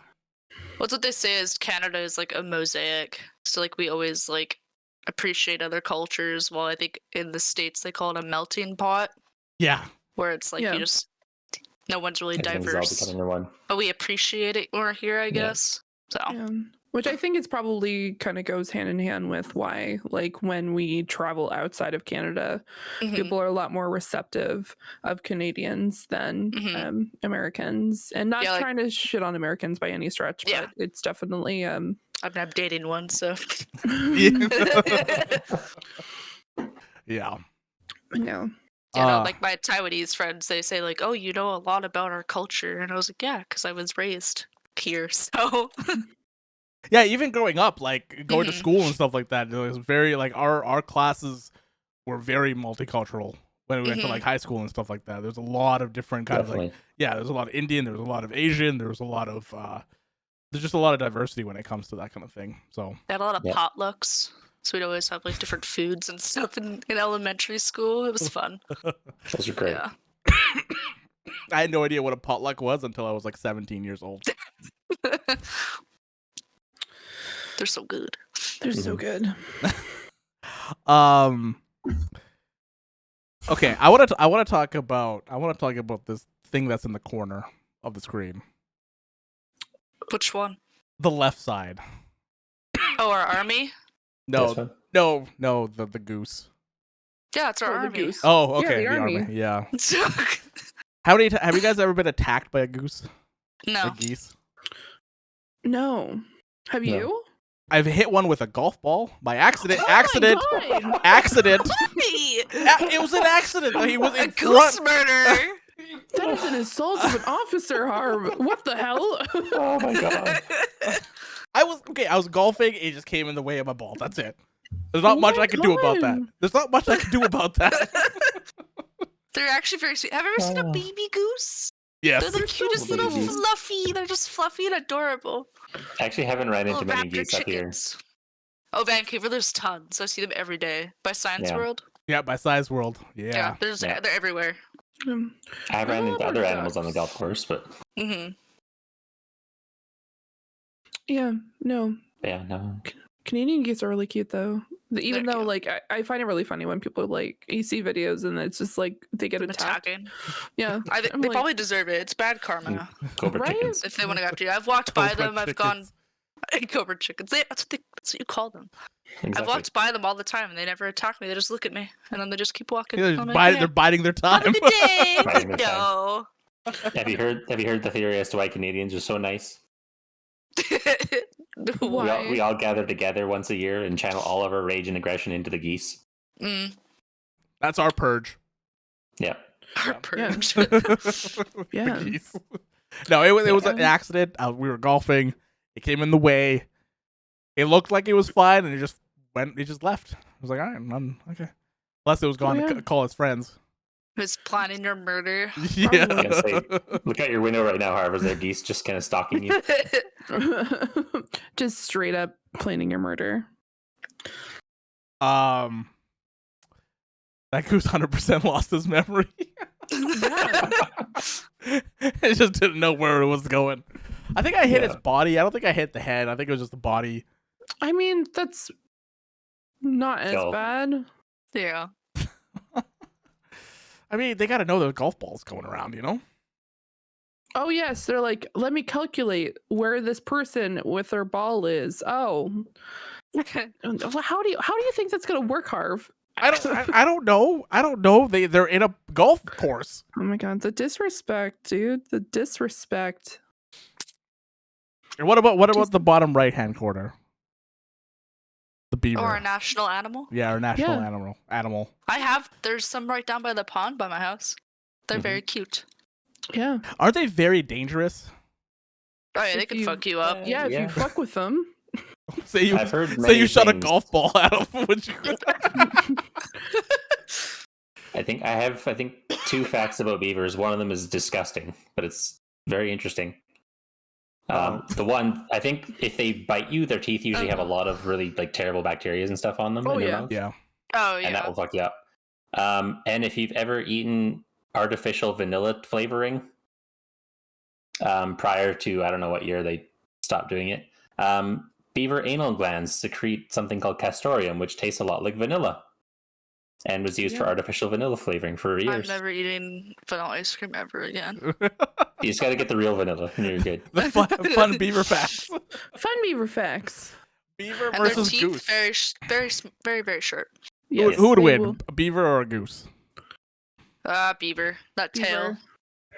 What's what they say is Canada is like a mosaic. So like we always like appreciate other cultures, while I think in the States they call it a melting pot, Yeah. where it's like Yeah. you just no one's really Everything's all diverse. becoming one. But we appreciate it more here, I guess. So Yeah. Which I think it's probably kind of goes hand in hand with why, like, when we travel outside of Canada, mhm. people are a lot more receptive of Canadians than Mhm. Americans. And not Yeah, like- trying to shit on Americans by any stretch, Yeah. but it's definitely I'm dating one, so Yeah. no. you know, Uh, like my Taiwanese friends, they say like, "Oh, you know a lot about our culture," and I was like, "Yeah, because I was raised here." So Yeah, even growing up, like going to Mhm. school and stuff like that, it was very like our classes were very multicultural when we went to Mhm. like high school and stuff like that. There's a lot of different kind of Definitely. like there's a lot of Indian, there's a lot of Asian, there's a lot of there's just a lot of diversity when it comes to that kind of thing. So they had a lot of Yeah. potlucks. So we'd always have like different foods and stuff in elementary school. It was fun. Those are great. Yeah. I had no idea what a potluck was until I was like 17 years old. They're so good. They're so good. Okay, I want to talk about this thing that's in the corner of the screen, Which one? the left side. Oh, our army? This one? No, the goose. Yeah, it's our Oh, the army. goose. Oh, Yeah, okay, the the army. army. Yeah. Have you guys ever been attacked by a goose? No. Like geese? No. Have No. you? I've hit one with a golf ball by accident. Oh my accident. God. Accident. Hey! It was an accident. He was A in goose front. murder! That is an assault of an officer, Harv. What the hell? Oh my god. I was golfing. It just came in the way of my ball. That's it. There's not Oh much my I can do about that. God. There's not much I can do about that. They're actually very sweet. Have you ever seen a Oh. baby goose? Yes. They're the cutest little babies. fluffy. They're just fluffy and adorable. I actually haven't ran into Little many raptor geese up here. chickens. Oh, Vancouver, there's tons. I see them every day. By Science Yeah. World? Yeah, by Size World. Yeah. Yeah. They're everywhere. I have ran Oh, into other animals on the ducks. golf course, but hmm Yeah, no. yeah, no. Canadian geese are really cute though. Even They're though cute. like I find it really funny when people like you see videos and it's just like they get attacked. Attacking. Yeah. I think I'm they like, probably deserve it. It's bad karma. Cobra Right? chickens. If they want to go after you. I've walked by Cobra them. I've gone. chickens. Cobra chickens. That's what you call them. I've Exactly. walked by them all the time and they never attack me. They just look at me and then they just keep walking. They're, I'm just like, they're biding their Have a time. good day. Biding their time. No. Have you heard the theory as to why Canadians are so nice? Why? We all gather together once a year and channel all of our rage and aggression into the geese. Mm, That's our purge. Yeah. our Yeah. purge. The Yeah. geese. No, it was an Yeah. accident. We were golfing. It came in the way. It looked like it was fine, and it just left. I was like, all right, I'm okay. Unless it was going yeah. to call his friends. Who's planning your murder? Yeah. gonna say, Look out your window right now, Harv. Is there geese just kind of stalking you? Just straight up planning your murder. That goose 100% lost his memory. It just didn't know where it was going. I think I hit its Yeah. body. I don't think I hit the head. I think it was just the body. I mean, that's not as So- bad. Yeah. I mean, they got to know the golf balls going around, you know? Oh yes, they're like, let me calculate where this person with their ball is. Oh, how do you think that's gonna work, Harv? I don't know. I don't know. They're in a golf course. Oh my god, the disrespect, dude. The disrespect. And what about the bottom right hand corner? The beaver. Or a national animal. Yeah, our national Yeah. animal. There's some right down by the pond by my house. They're very cute. Yeah. Aren't they very dangerous? Oh yeah, they If can you- fuck you up. Yeah, if Yeah. you fuck with them. Say you I've heard say many you shot a things. golf ball at them. Would you? I think 2 facts about beavers. One of them is disgusting, but it's very interesting. The one, I think if they bite you, their teeth usually have a lot of really like terrible bacteria and stuff on them Oh, in their yeah. mouth, Yeah. Oh and that yeah. will fuck you up. And if you've ever eaten artificial vanilla flavoring, prior to, I don't know what year they stopped doing it, beaver anal glands secrete something called castoreum, which tastes a lot like vanilla, and was used for artificial vanilla flavoring for I'm years. never eating vanilla ice cream ever again. You just got to get the real vanilla, and you're good. The fun beaver facts. Fun beaver facts. Beaver And their versus teeth goose. very sharp. Yes, Who would they win, will. a beaver or a goose? Beaver. That tail. Beaver.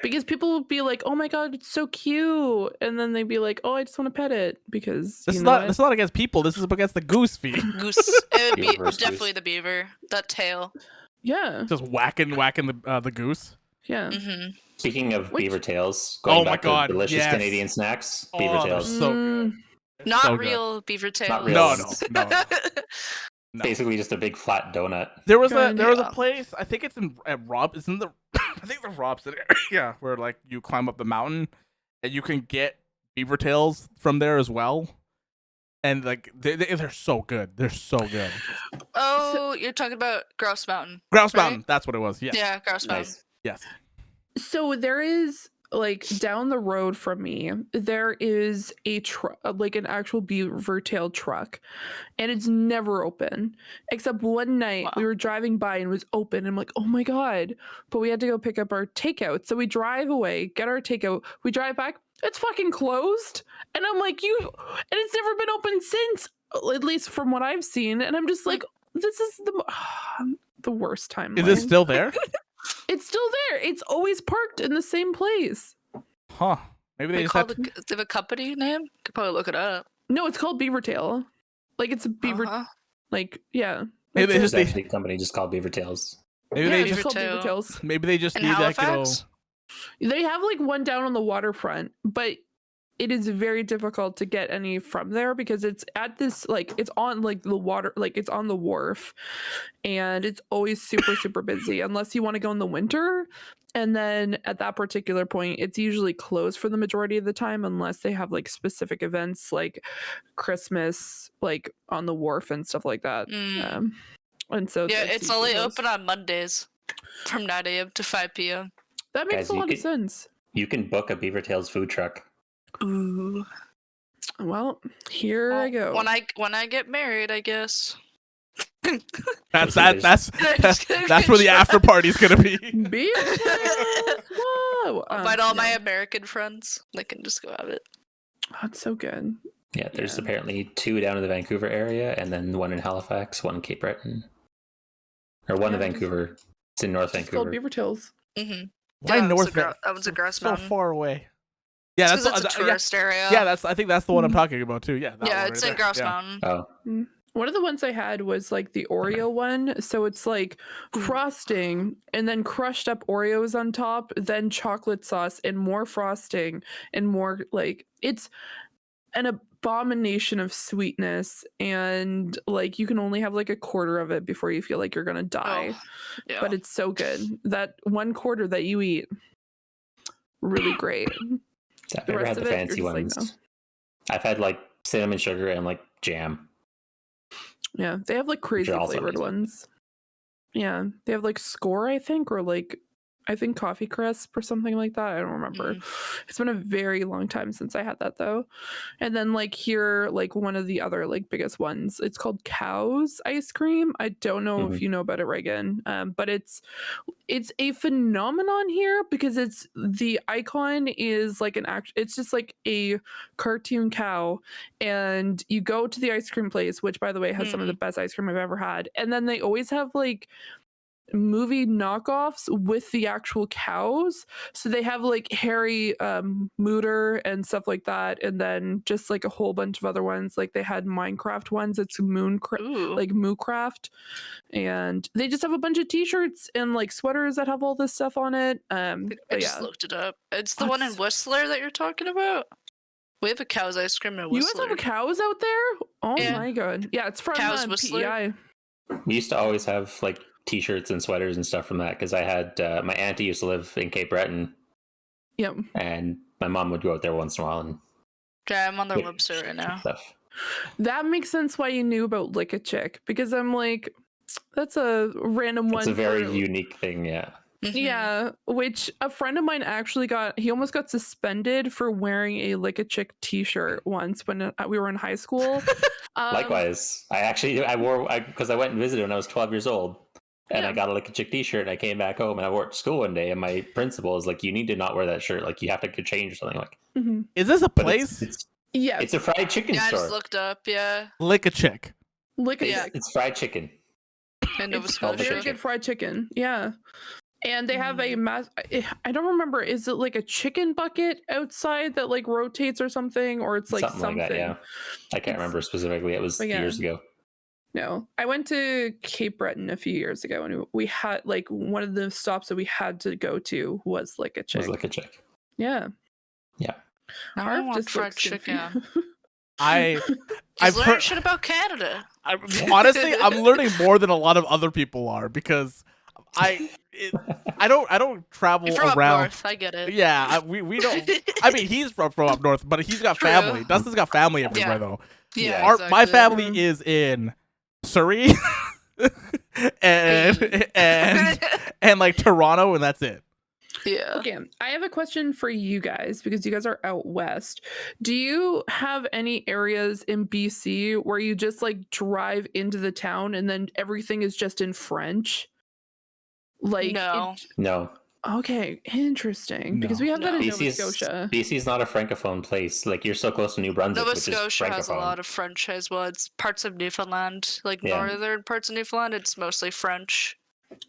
Because people will be like, "Oh my god, it's so cute," and then they'd be like, "Oh, I just want to pet it," because This you is know not. what? This is not against people. This is against the goose feed. Goose. It would be Beaver versus definitely goose. the beaver. That tail. Yeah, Just whacking the goose. yeah. Mm-hmm. Speaking of Which- beaver tails, going Oh my back God, to delicious yes. Canadian snacks, beaver Oh, they're tails. so good. Not So good. real beaver tails. Not real No, ones. no. No. Basically, just a big flat donut. There was Kinda, a yeah. place. I think it's at Rob. It's in the. I think the Robson area where like you climb up the mountain, and you can get beaver tails from there as well. And like they're so good. They're so good. Oh, you're talking about Grouse Mountain. Grouse Right? Mountain. That's what it was. Yes. Yeah, Grouse Mountain. Nice. Yes. So there is like down the road from me, there is a truck, like an actual beaver tail truck, and it's never open. Except one night we Wow. were driving by and it was open. And I'm like, oh my god! But we had to go pick up our takeout, so we drive away, get our takeout. We drive back, it's fucking closed, and I'm like, and it's never been open since, at least from what I've seen. And I'm just like, this is the worst time. Is it still there? It's still there. It's always parked in the same place. Huh. Maybe they They just call had. they have a company name. Could probably look it up. No, it's called Beaver Tail. Like it's a beaver. Uh-huh. Like yeah. Maybe That's they it. There's actually a company just called Beaver Tails. Maybe Yeah, they it's just. called Beaver Tail. Tails. Maybe they just In need like Halifax? They have like one down on the waterfront, but it is very difficult to get any from there because it's at this like it's on like the water, like it's on the wharf, and it's always super busy unless you want to go in the winter. And then at that particular point, it's usually closed for the majority of the time unless they have like specific events like Christmas, like on the wharf and stuff like that. Mm. And so Yeah, that's it's usually only closed. open on Mondays from 9 a.m. to 5 p.m. That makes Guys, a you lot of could- sense. You can book a Beaver Tails food truck. Ooh. Well, here I go. When I get married, I guess. That's There's- that's where the after party's gonna be. Beaver Tails! Whoa! Invite all my no. American friends. They can just go have it. That's so good. Yeah, there's Yeah. apparently 2 down in the Vancouver area, and then 1 in Halifax, 1 in Cape Breton, or 1 in Yeah, Vancouver. It's in North It's called Vancouver. Beaver Tails. Mm-hmm. Why North? That was a Grouse So Mountain. far away. Yeah, that's Because it's a yeah, tourist area. yeah. That's I think that's the one I'm talking about too. Yeah. that Yeah, one it's right in there. Grouse Yeah. Mountain. Oh, One of the ones I had was like the Oreo one. So it's like frosting and then crushed up Oreos on top, then chocolate sauce and more frosting and more like it's an abomination of sweetness. And like you can only have like a quarter of it before you feel like you're going to die. Oh, yeah. But it's so good. That 1/4 that you eat, really great. I've The never rest had the of it, you're fancy just like, ones. no. I've had like cinnamon sugar and like jam. Yeah, they have like crazy are also flavored amazing. ones. Yeah, they have like score, I think, or like I think coffee crisp or something like that. I don't remember. It's been a very long time since I had that though. And then like here, like one of the other like biggest ones, it's called Cow's ice cream. I don't know if you know about it, Regan, but it's a phenomenon here because it's the icon is like it's just like a cartoon cow, and you go to the ice cream place, which by the way has some of the best ice cream I've ever had, and then they always have like movie knockoffs with the actual cows. So they have like Harry Mooter and stuff like that, and then just like a whole bunch of other ones. Like they had Minecraft ones. It's like Moocraft, and they just have a bunch of T-shirts and like sweaters that have all this stuff on it. I just looked it up. It's the one in Whistler that you're talking about. We have a Cow's ice cream in Whistler. You guys have a Cows out there? Oh Yeah. my god! Yeah, it's from Cow's Whistler. PEI. We used to always have like T-shirts and sweaters and stuff from that because I had my auntie used to live in Cape Breton. Yep. And my mom would go out there once in a while and. Yeah, I'm on their website right now. Stuff. That makes sense why you knew about Lick a Chick, because I'm like, that's a random one. It's a very unique thing, yeah. Yeah, which a friend of mine actually he almost got suspended for wearing a Lick a Chick t-shirt once when we were in high school. Likewise, I wore because I went and visited when I was 12 years old, and I got a Lick a Chick t-shirt, and I came back home and I wore it to school one day, and my principal was like, "You need to not wear that shirt. Like, you have to get change or something." Like, Is this a but place? It's a fried chicken I store. just looked up. Yeah, Lick a Chick. Lick a Yeah. Chick. It's fried chicken. in Nova It's called Scotia. very good fried chicken. Yeah. And they have a I don't remember, is it like a chicken bucket outside that like rotates or something, or it's like something like that, yeah. I can't remember specifically. It was years ago. No, I went to Cape Breton a few years ago, and we had like one of the stops that we had to go to was Lick a Chick. Was Lick a Chick. Yeah. Yeah. Now I Harv want just fried looks chicken. confused. I've Learn heard, shit about Canada. honestly, I'm learning more than a lot of other people are because I don't travel You're from around. up north. I get it. Yeah, we don't. I mean, he's from up north, but he's got True. family. Dustin's got family everywhere Yeah. though. Yeah, My exactly. family is in Surrey and like Toronto, and that's it. Yeah. Okay, I have a question for you guys because you guys are out west. Do you have any areas in BC where you just like drive into the town and then everything is just in French? Like No. No. Okay, interesting. Because we have that in Nova Scotia. BC's not a francophone place. Like, you're so close to New Brunswick, Nova which is Scotia has a francophone. lot of French as well. It's parts of Newfoundland, like Yeah. northern parts of Newfoundland. It's mostly French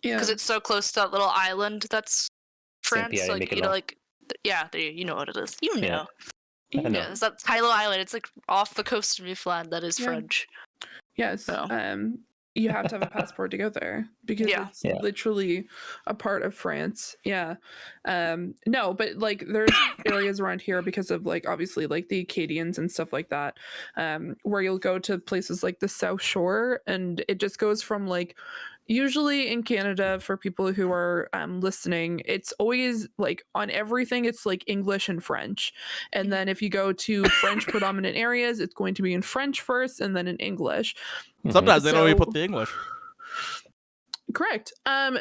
Yeah. because it's so close to that little island that's France. Saint-Pierre, Like you know, Miquelon. like you know what it is. You know. I know. Yeah, it's that Tylo Island. It's like off the coast of Newfoundland. That is Yeah. French. Yes. So. You have to have a passport to go there because it's literally a part of France. Yeah. No, but like there's areas around here because of like obviously like the Acadians and stuff like that, where you'll go to places like the South Shore, and it just goes from like usually in Canada, for people who are listening, it's always like on everything it's like English and French, and then if you go to French predominant areas, it's going to be in French first and then in English. Sometimes they don't even put the English. Correct.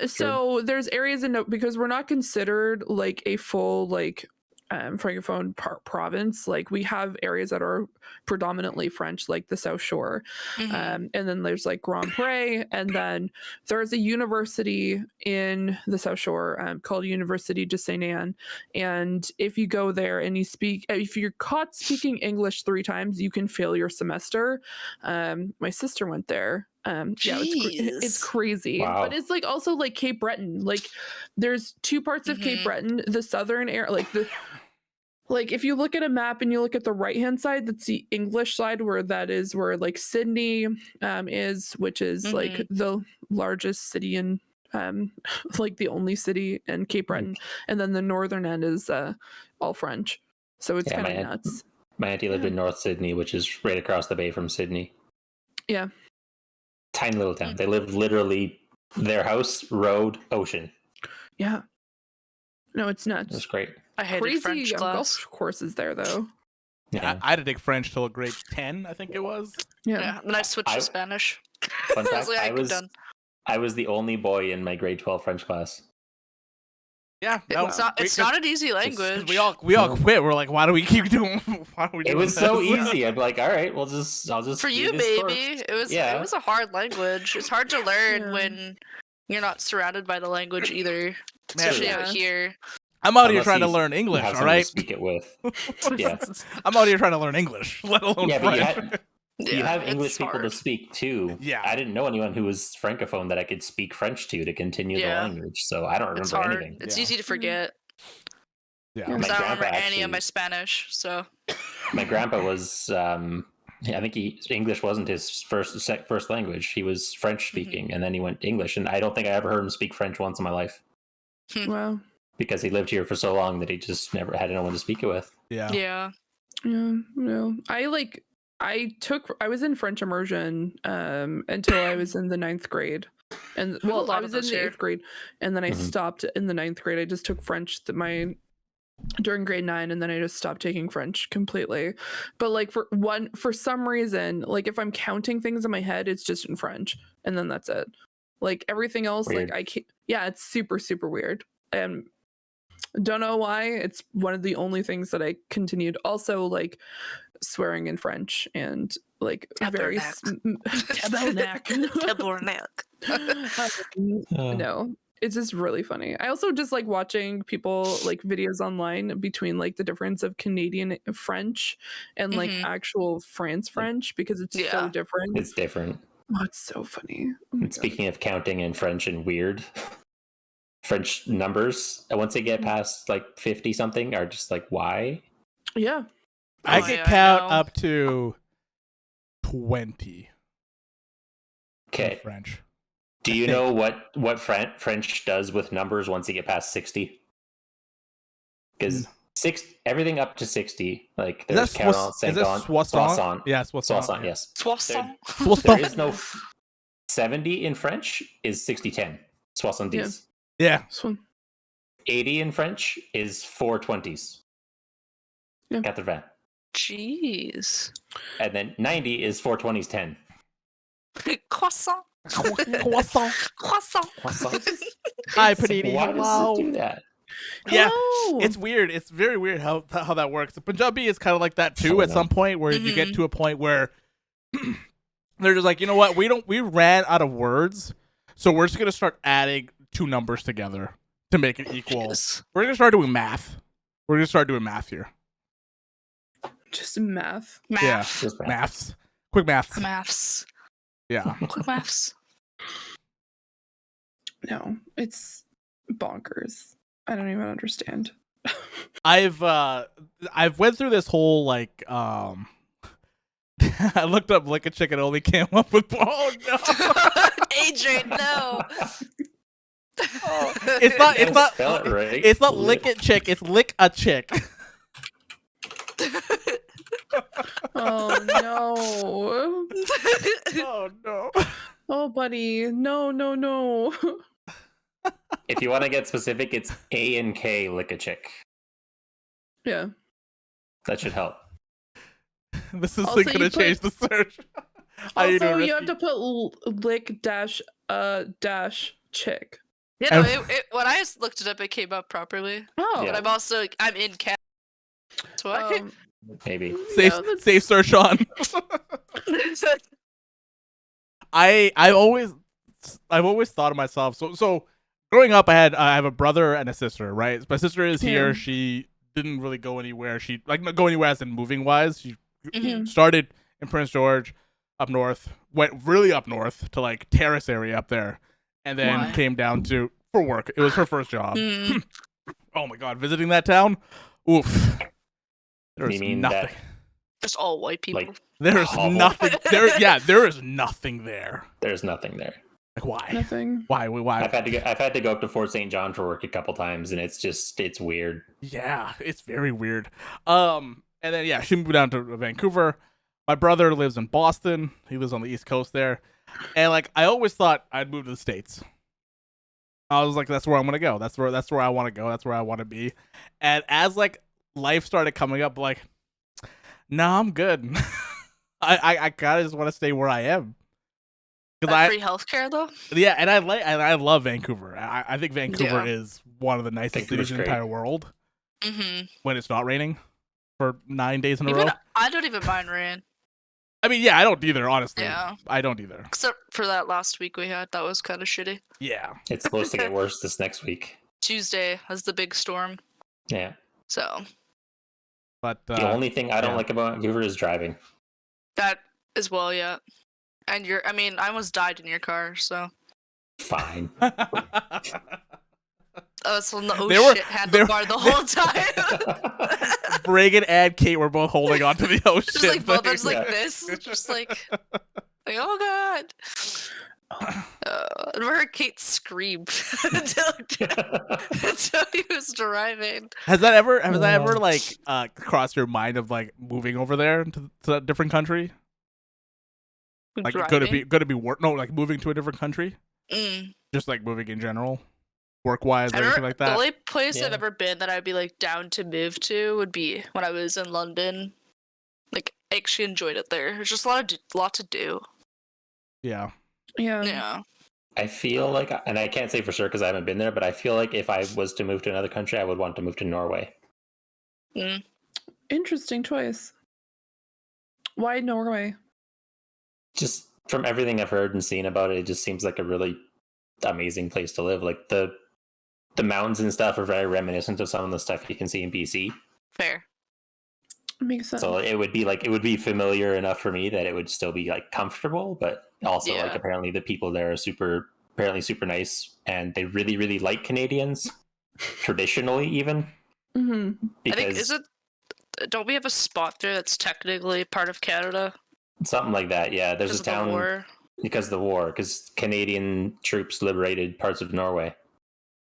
So there's areas because we're not considered like a full like francophone province. Like we have areas that are predominantly French, like the South Shore, and then there's like Grand Pré, and then there's a university in the South Shore called University de Saint Anne, and if you go there and if you're caught speaking English 3 times, you can fail your semester. My sister went there. It's crazy. Wow. But it's like also like Cape Breton. Like there's 2 parts of Cape Breton, the southern area, like if you look at a map and you look at the right hand side, that's the English side, where like Sydney is, which is like the largest city in like the only city in Cape Breton, and then the northern end is all French, so it's kind of nuts. My auntie lived in North Sydney, which is right across the bay from Sydney. Yeah. Tiny little town. They lived literally their house, road, ocean. Yeah. No, it's nuts. It was great. I hated Crazy French class. golf courses there, though. Yeah. I had to take French till grade 10, I think it was. Yeah, and I switched to Spanish. Fun fact, I was I was the only boy in my grade 12 French class. Yeah, no, It's not an easy language. we all quit. We're like, why do we keep doing? Why do we? It was so easy. I'd be like, all right, I'll just For do you, this baby, first. it was a hard language. It's hard to learn Yeah. when you're not surrounded by the language either, Man, especially out yeah. here. I'm out here Unless trying to you learn English. have All someone to right, speak it with. Yeah, I'm out here trying to learn English, let alone yeah, but French. you have it's English people to hard. speak too. Yeah. I didn't know anyone who was francophone that I could speak French to continue Yeah. the language. So I don't It's remember hard. anything. It's Yeah. easy to forget. Yeah. My Because I don't remember grandpa any of my actually- Spanish. So My grandpa was. I think English wasn't his first language. He was French speaking, and then he went to English. And I don't think I ever heard him speak French once in my life Wow. because he lived here for so long that he just never had anyone to speak it with. Yeah. yeah. Yeah, no. I was in French immersion until I was in the 9th grade. And a well, lot I of was in those the here. 8th grade and then I Mhm. stopped in the 9th grade. I just took French during grade 9 and then I just stopped taking French completely. But like for some reason, like if I'm counting things in my head, it's just in French and then that's it. Like everything else Weird. like I can't, yeah, it's super super weird. And don't know why. It's one of the only things that I continued. Also, like swearing in French and like very tabernacle. Tabernacle. No, it's just really funny. I also just like watching people like videos online between like the difference of Canadian French and like Mhm. actual France French because it's so Yeah. different. It's different. Oh, it's so funny. Oh my And God. speaking of counting in French and weird, French numbers, once they get past like 50 something, are just like, why? Yeah. I Oh, can yeah, I count know. up to 20 in Okay. French. Do you know what French does with numbers once you get past 60? Because everything up to 60, like Is there's that Caron, is Saint that Gon, Soissons? Yeah, Soissons. Soissons, yes. Soissons. There is no 70 in French is 60-10. Soixante-dix. Yeah. This one. 80 in French is 420s. Yeah. 80. Jeez. And then 90 is 420s 10. Croissant. Croissant. Croissant. Hi, Panini. Why Hello. does it do that? Yeah. Hello. It's weird. It's very weird how that works. Punjabi is kind of like that too. At some point, where you get to a point where they're just like, you know what? We ran out of words, so we're just gonna start adding two numbers together to make it equal. Yes. We're gonna start doing math. We're gonna start doing math here. Just math. Yeah. Math. Just math. Maths. Quick maths. Maths. Yeah. Quick maths. No, it's bonkers. I don't even understand. I've went through this whole like I looked up lick a chicken, only came up with oh no. Adrian, no. It's not Spell it right. it's not lick it chick, it's lick a chick. Oh no. Oh no. Oh buddy. No, no, no. If you want to get specific, it's A and K lick a chick. Yeah. That should help. This is Also, gonna you change the search. Also, you have to put lick dash chick. You know, when I looked it up, it came up properly. Oh. Yeah. But I'm in cat. So I can. Maybe. safe no, that's- safe search on. I've always thought of myself. So growing up, I have a brother and a sister. Right, my sister is here. Yeah. She didn't really go anywhere. She not go anywhere as in moving wise. She Mhm. started in Prince George, up north, went really up north to like Terrace area up there, and then Why? came down for work. It was her first job. Mm. Oh my god, visiting that town, oof. There's You mean nothing. that Just all white people. Like- There's Hovel. nothing there. Yeah, there is nothing there. there's nothing there? Like why? Nothing. Why? I've had to go up to Fort St. John for work a couple times, and it's weird. Yeah, it's very weird. And then yeah, she moved down to Vancouver. My brother lives in Boston. He lives on the East Coast there. And like I always thought I'd move to the States. I was like, that's where I'm gonna go. That's where I want to go. That's where I want to be. And as like life started coming up, like, nah, I'm good. I kind of just want to stay where I am. That free healthcare though. Yeah, and I love Vancouver. I think Vancouver Yeah. is one of the nicest cities in the entire world when it's not raining for 9 days in a row. I don't even mind rain. I mean, yeah, I don't either, honestly. Yeah. I don't either. Except for that last week we had. That was kind of shitty. Yeah. It's supposed to get worse this next week. Tuesday has the big storm. Yeah. So. But the only thing I don't like about Vancouver is driving. That as well, yeah. And I almost died in your car, so. Fine. So shit handlebar the whole time. Regan and Kate were both holding on to the shit. Just like both of us like this. Just like oh god. I heard Kate scream until he was driving. Has that ever like crossed your mind of like moving over there to a different country? Like Driving? could it be work? No, like moving to a different country. Just like moving in general, work wise or anything like that. The only place I've ever been that I'd be like down to move to would be when I was in London. Like I actually enjoyed it there. There's just a lot to do. Yeah. Yeah. I feel like, and I can't say for sure because I haven't been there, but I feel like if I was to move to another country, I would want to move to Norway. Interesting choice. Why Norway? Just from everything I've heard and seen about it, it just seems like a really amazing place to live. Like the mountains and stuff are very reminiscent of some of the stuff you can see in BC. Fair. Makes sense. So it would be familiar enough for me that it would still be like comfortable, but also like apparently the people there are super nice and they really, really like Canadians traditionally even. Because I think don't we have a spot there that's technically part of Canada? Something like that, yeah. There's a town because of the war, because Canadian troops liberated parts of Norway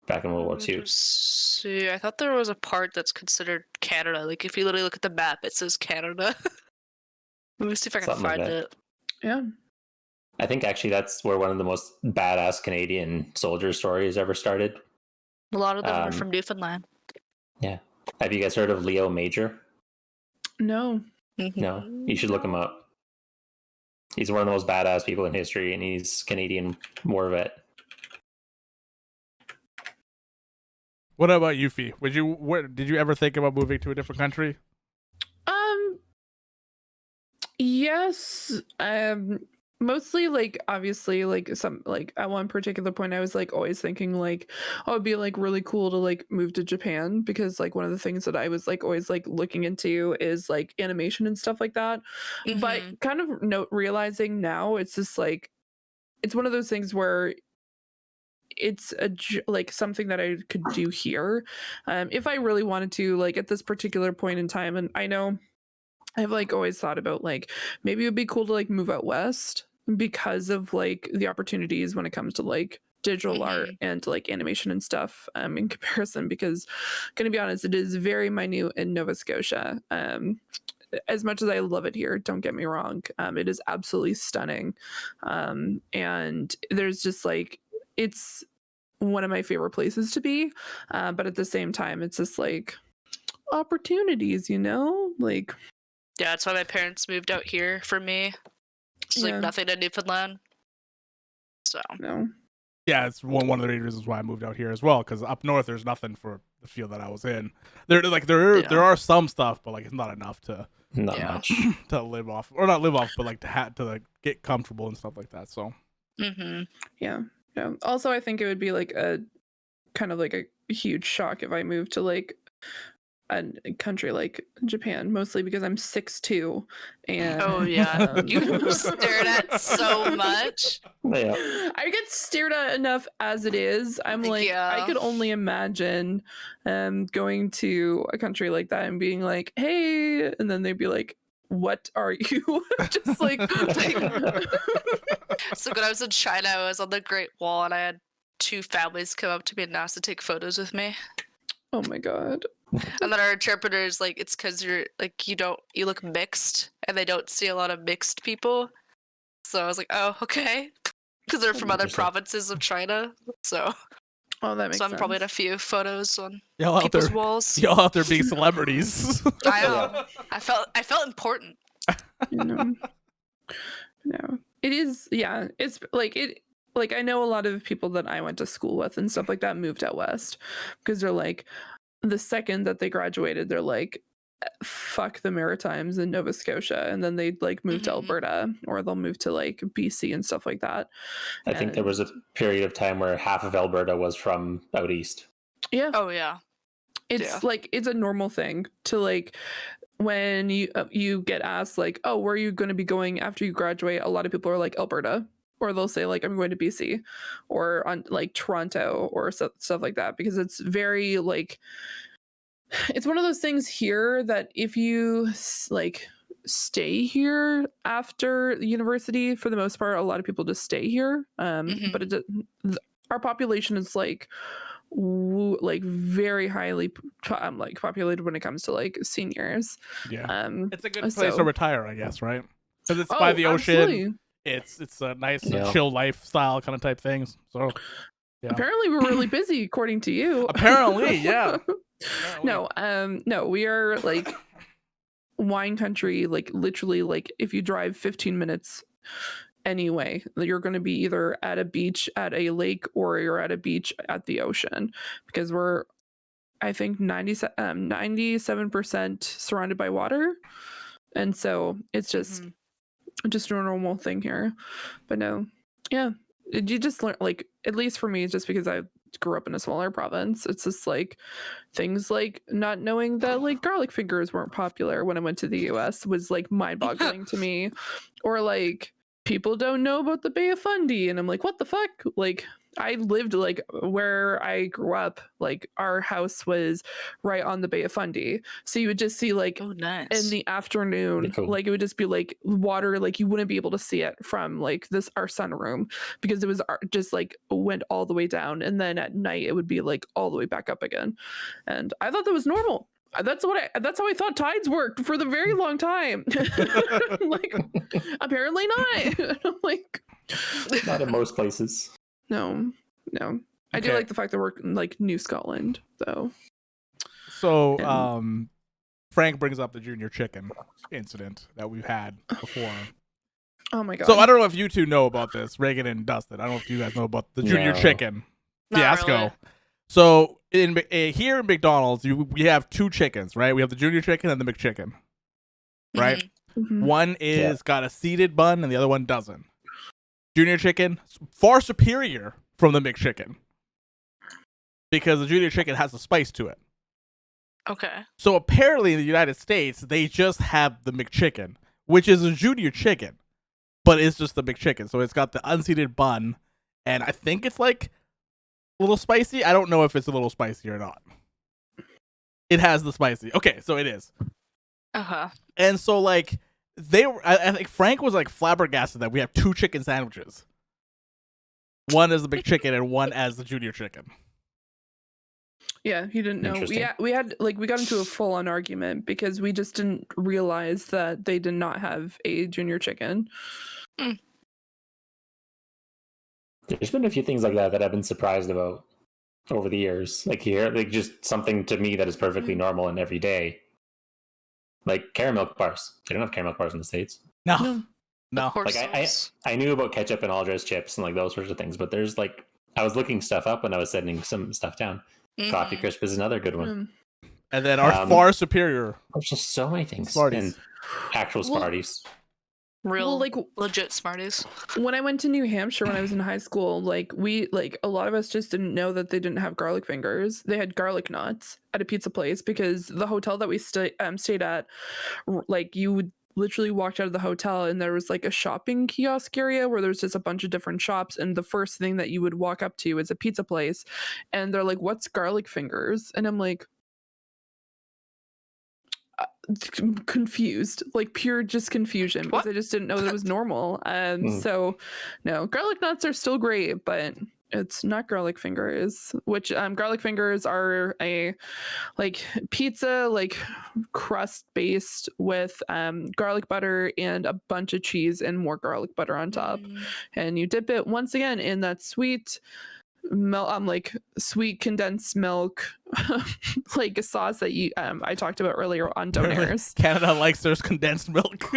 back in World War II. See, I thought there was a part that's considered Canada. Like if you literally look at the map, it says Canada. Let me see if I can find it. Yeah. I think actually that's where one of the most badass Canadian soldier stories ever started. A lot of them are from Newfoundland. Yeah. Have you guys heard of Leo Major? No. No. You should look him up. He's one of the most badass people in history, and he's Canadian war vet. What about you, Fee? Did you ever think about moving to a different country? Yes. Mostly like obviously like some like at one particular point I was like always thinking like oh it'd be like really cool to like move to Japan because like one of the things that I was like always like looking into is like animation and stuff like that. But kind of realizing now it's just like it's one of those things where it's like something that I could do here if I really wanted to, like at this particular point in time. And I know I've like always thought about like maybe it would be cool to like move out west because of like the opportunities when it comes to like digital art and like animation and stuff in comparison, because gonna be honest, it is very minute in Nova Scotia. As much as I love it here, don't get me wrong, it is absolutely stunning, and there's just like it's one of my favorite places to be, but at the same time it's just like opportunities, you know, like yeah, that's why my parents moved out here for me. It's like nothing to Newfoundland. So no. Yeah, it's one of the reasons why I moved out here as well. Because up north, there's nothing for the field that I was in. There are some stuff, but like it's not enough to much to live off, or not live off, but like to like get comfortable and stuff like that. So yeah. Also, I think it would be like a kind of like a huge shock if I moved to like a country like Japan, mostly because I'm 6'2", and you stared at so much. I get stared at enough as it is. I'm like I could only imagine going to a country like that and being like, hey, and then they'd be like, what are you? Just like So when I was in China, I was on the Great Wall and I had 2 families come up to me and ask to take photos with me. Oh my god. And then our interpreter's like, it's because you're like you look mixed, and they don't see a lot of mixed people. So I was like, oh, okay, because they're from other provinces of China. So that makes sense. I'm probably in a few photos on y'all people's walls. Y'all out there being celebrities. I know. I felt important. You know. No. It is, yeah. It's like it. Like I know a lot of people that I went to school with and stuff like that moved out west because they're like, the second that they graduated, they're like, fuck the Maritimes in Nova Scotia, and then they'd like move to Alberta or they'll move to like BC and stuff like that. I think there was a period of time where half of Alberta was from out east. Yeah. Oh yeah. It's like it's a normal thing to like when you get asked like, oh, where are you going to be going after you graduate? A lot of people are like Alberta, or they'll say like I'm going to BC, or on like Toronto or stuff like that, because it's very like it's one of those things here that if you like stay here after university, for the most part, a lot of people just stay here. But our population is like very highly like populated when it comes to like seniors. Yeah, it's a good place to retire, I guess, right? Because it's by the ocean. Absolutely. It's a nice chill lifestyle kind of type things. So yeah. Apparently we're really busy according to you. Apparently, yeah. No, we are like wine country, like literally like if you drive 15 minutes anyway, you're going to be either at a beach at a lake or you're at a beach at the ocean, because we're I think 97% surrounded by water, and so it's just a normal thing here. But no, yeah, you just learn, like, at least for me, just because I grew up in a smaller province, it's just like things like not knowing that like garlic fingers weren't popular when I went to the US was like mind-boggling to me, or like people don't know about the Bay of Fundy, and I'm like, what the fuck? Like I lived like where I grew up, like our house was right on the Bay of Fundy, so you would just see like in the afternoon, like it would just be like water, like you wouldn't be able to see it from like our sunroom, because it was just like went all the way down, and then at night it would be like all the way back up again, and I thought that was normal. That's how I thought tides worked for the very long time. Like apparently not. Like not in most places. No. I do like the fact that we're in like New Scotland, though. So, Frank brings up the junior chicken incident that we've had before. Oh my god! So I don't know if you two know about this, Regan and Dustin. I don't know if you guys know about the junior chicken fiasco. Really. So here in McDonald's, we have two chickens, right? We have the junior chicken and the McChicken, right? One is got a seeded bun and the other one doesn't. Junior chicken, far superior from the McChicken, because the junior chicken has a spice to it. Okay. So apparently in the United States, they just have the McChicken, which is a junior chicken, but it's just the McChicken. So it's got the unseeded bun, and I think it's like a little spicy. I don't know if it's a little spicy or not. It has the spicy. Okay, so it is. And so like I think Frank was like flabbergasted that we have two chicken sandwiches. One as the big chicken and one as the junior chicken. Yeah, he didn't know. We had like we got into a full-on argument because we just didn't realize that they did not have a junior chicken. There's been a few things like that I've been surprised about over the years. Like here, like just something to me that is perfectly normal and every day. Like caramel bars. They don't have caramel bars in the States. No. Like I knew about ketchup and all dress chips and like those sorts of things, but there's like I was looking stuff up when I was setting some stuff down. Coffee Crisp is another good one. And then our far superior. There's just so many things. Smarties. And actual Smarties. Real like legit Smarties. When I went to New Hampshire when I was in high school, like a lot of us just didn't know that they didn't have garlic fingers. They had garlic knots at a pizza place, because the hotel that we stayed at, like you would literally walked out of the hotel and there was like a shopping kiosk area where there's just a bunch of different shops, and the first thing that you would walk up to is a pizza place, and they're like, what's garlic fingers? And I'm like, confused, like pure just confusion, because I just didn't know that it was normal. So no, garlic knots are still great, but it's not garlic fingers, which garlic fingers are a like pizza like crust based with garlic butter and a bunch of cheese and more garlic butter on top, and you dip it once again in that sweet like sweet condensed milk, like a sauce that you I talked about earlier on Donairs. Canada likes their condensed milk.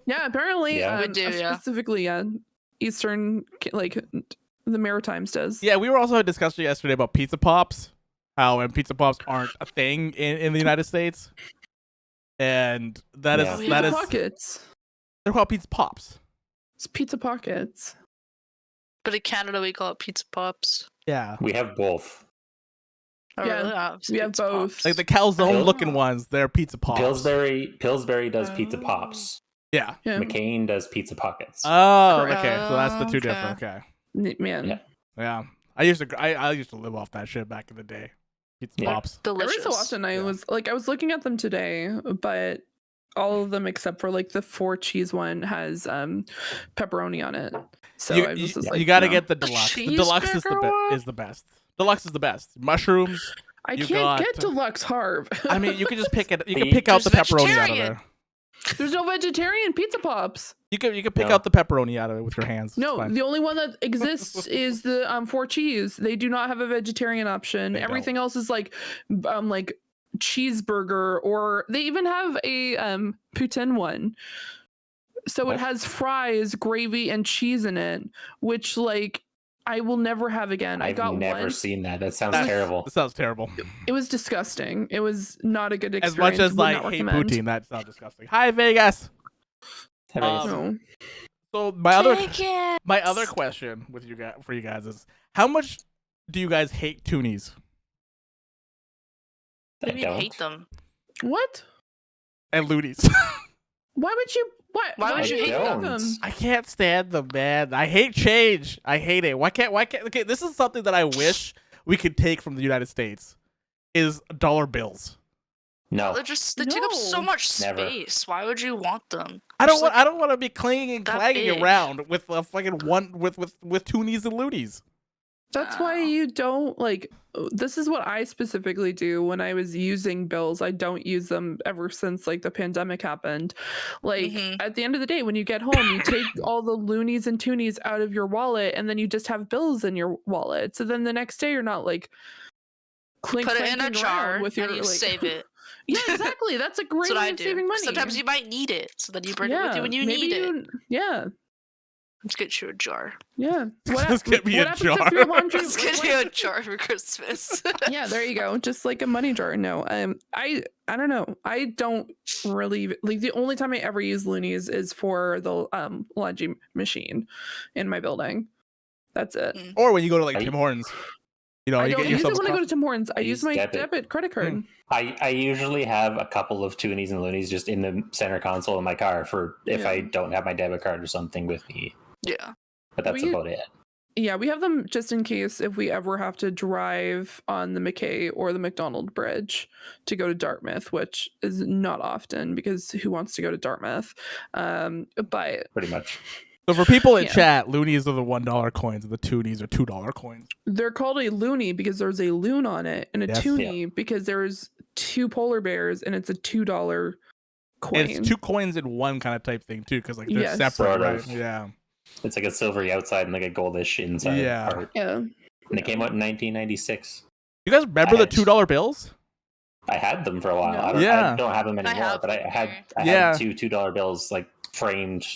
Yeah, apparently, Yeah. We do, yeah. specifically, Eastern, like the Maritimes does. Yeah, we were also discussing yesterday about pizza pops. How and pizza pops aren't a thing in the United States, and that is Yeah. Pizza that is pockets. they're called pizza pops. It's pizza pockets. But in Canada, we call it pizza pops. Yeah, We have both. Oh, Yeah, really? we have Pizza both. Pops. like the calzone Pil- looking ones. They're pizza pops. Pillsbury does pizza Oh. pops. Yeah. Yeah, McCain does pizza pockets. Oh, Correct. okay. So that's the two Okay. different. Okay. man. Yeah. Yeah. I used to live off that shit back in the day. Pizza Yeah. pops. Delicious. Every so often I Yeah. was looking at them today, but all of them except for like the 4 cheese one has pepperoni on it. So you, I was you, just you like, gotta no. get the deluxe. The deluxe is cheeseburger one? is the best. Deluxe is the best. Mushrooms. I you can't got- get deluxe Harv. I mean, you can just pick it. You can The- pick out the There's pepperoni out of vegetarian. there. There's no vegetarian pizza pops. You can pick No. out the pepperoni out of it with your hands. It's No, fine. the only one that exists is the 4 cheese. They do not have a vegetarian option. They don't. Everything else is like cheeseburger, or they even have a poutine one. So What? it has fries, gravy, and cheese in it, which like I will never have again. I I've got never one. seen that. That sounds That's- terrible. That sounds terrible. It was disgusting. It was not a good As experience. much as Would I not hate recommend. poutine, that sounds disgusting. Hi Vegas. No. So my other Vegas. question with you guys for you guys is how much do you guys hate toonies What do you mean hate them? What? and loonies? Why would you? What? Why would do you hate them? them? I can't stand them, man. I hate change. I hate it. Why can't okay, this is something that I wish we could take from the United States is dollar bills. No. They take up so No. much Never. space. Why would you want them? I don't Just want like I don't want to be clanging and that clanging big. around with a fucking one with toonies and loonies. That's why Wow. you don't like. This is what I specifically do when I was using bills. I don't use them ever since like the pandemic happened. Like Mhm. at the end of the day, when you get home, you take all the loonies and toonies out of your wallet, and then you just have bills in your wallet. So then the next day, you're not like Put it in a clanking around jar with your and you like. save it. Yeah, exactly. That's a great That's what way I of do. saving money. Sometimes you might need it, so then you bring it with you when you maybe need it. Yeah, Let's get you a jar. yeah. Just get me what a happens if jar. your laundry- Let's get you a jar for Christmas. Yeah, there you go. Just like a money jar. No, I don't know. I don't really like the only time I ever use loonies is for the laundry machine in my building. That's it. Or when you go to like I- Tim Hortons. You know, I you don't get use it yourself when I a go to Tim Hortons. I use use my debit. debit credit card. I usually have a couple of toonies and loonies just in the center console of my car for if Yeah. I don't have my debit card or something with me. Yeah. But that's We- about it. Yeah, we have them just in case if we ever have to drive on the McKay or the McDonald Bridge to go to Dartmouth, which is not often because who wants to go to Dartmouth? But Pretty much. So for people in Yeah. chat, loonies are the $1 coins and the toonies are $2 coins. they're called a loony because there's a loon on it, and a Yes. toonie because there's 2 polar bears and it's a $2 coin. And it's 2 coins in one kind of type thing too, because like they're Yes. separate, Sort right? of. Yeah. It's like a silvery outside and like a goldish inside Yeah. part. Yeah. And they came out in 1996. You guys remember I the had- $2 bills? I had them for a while. No. I Yeah. don't have them anymore, have but I them had here. Yeah. had two $2 bills like framed.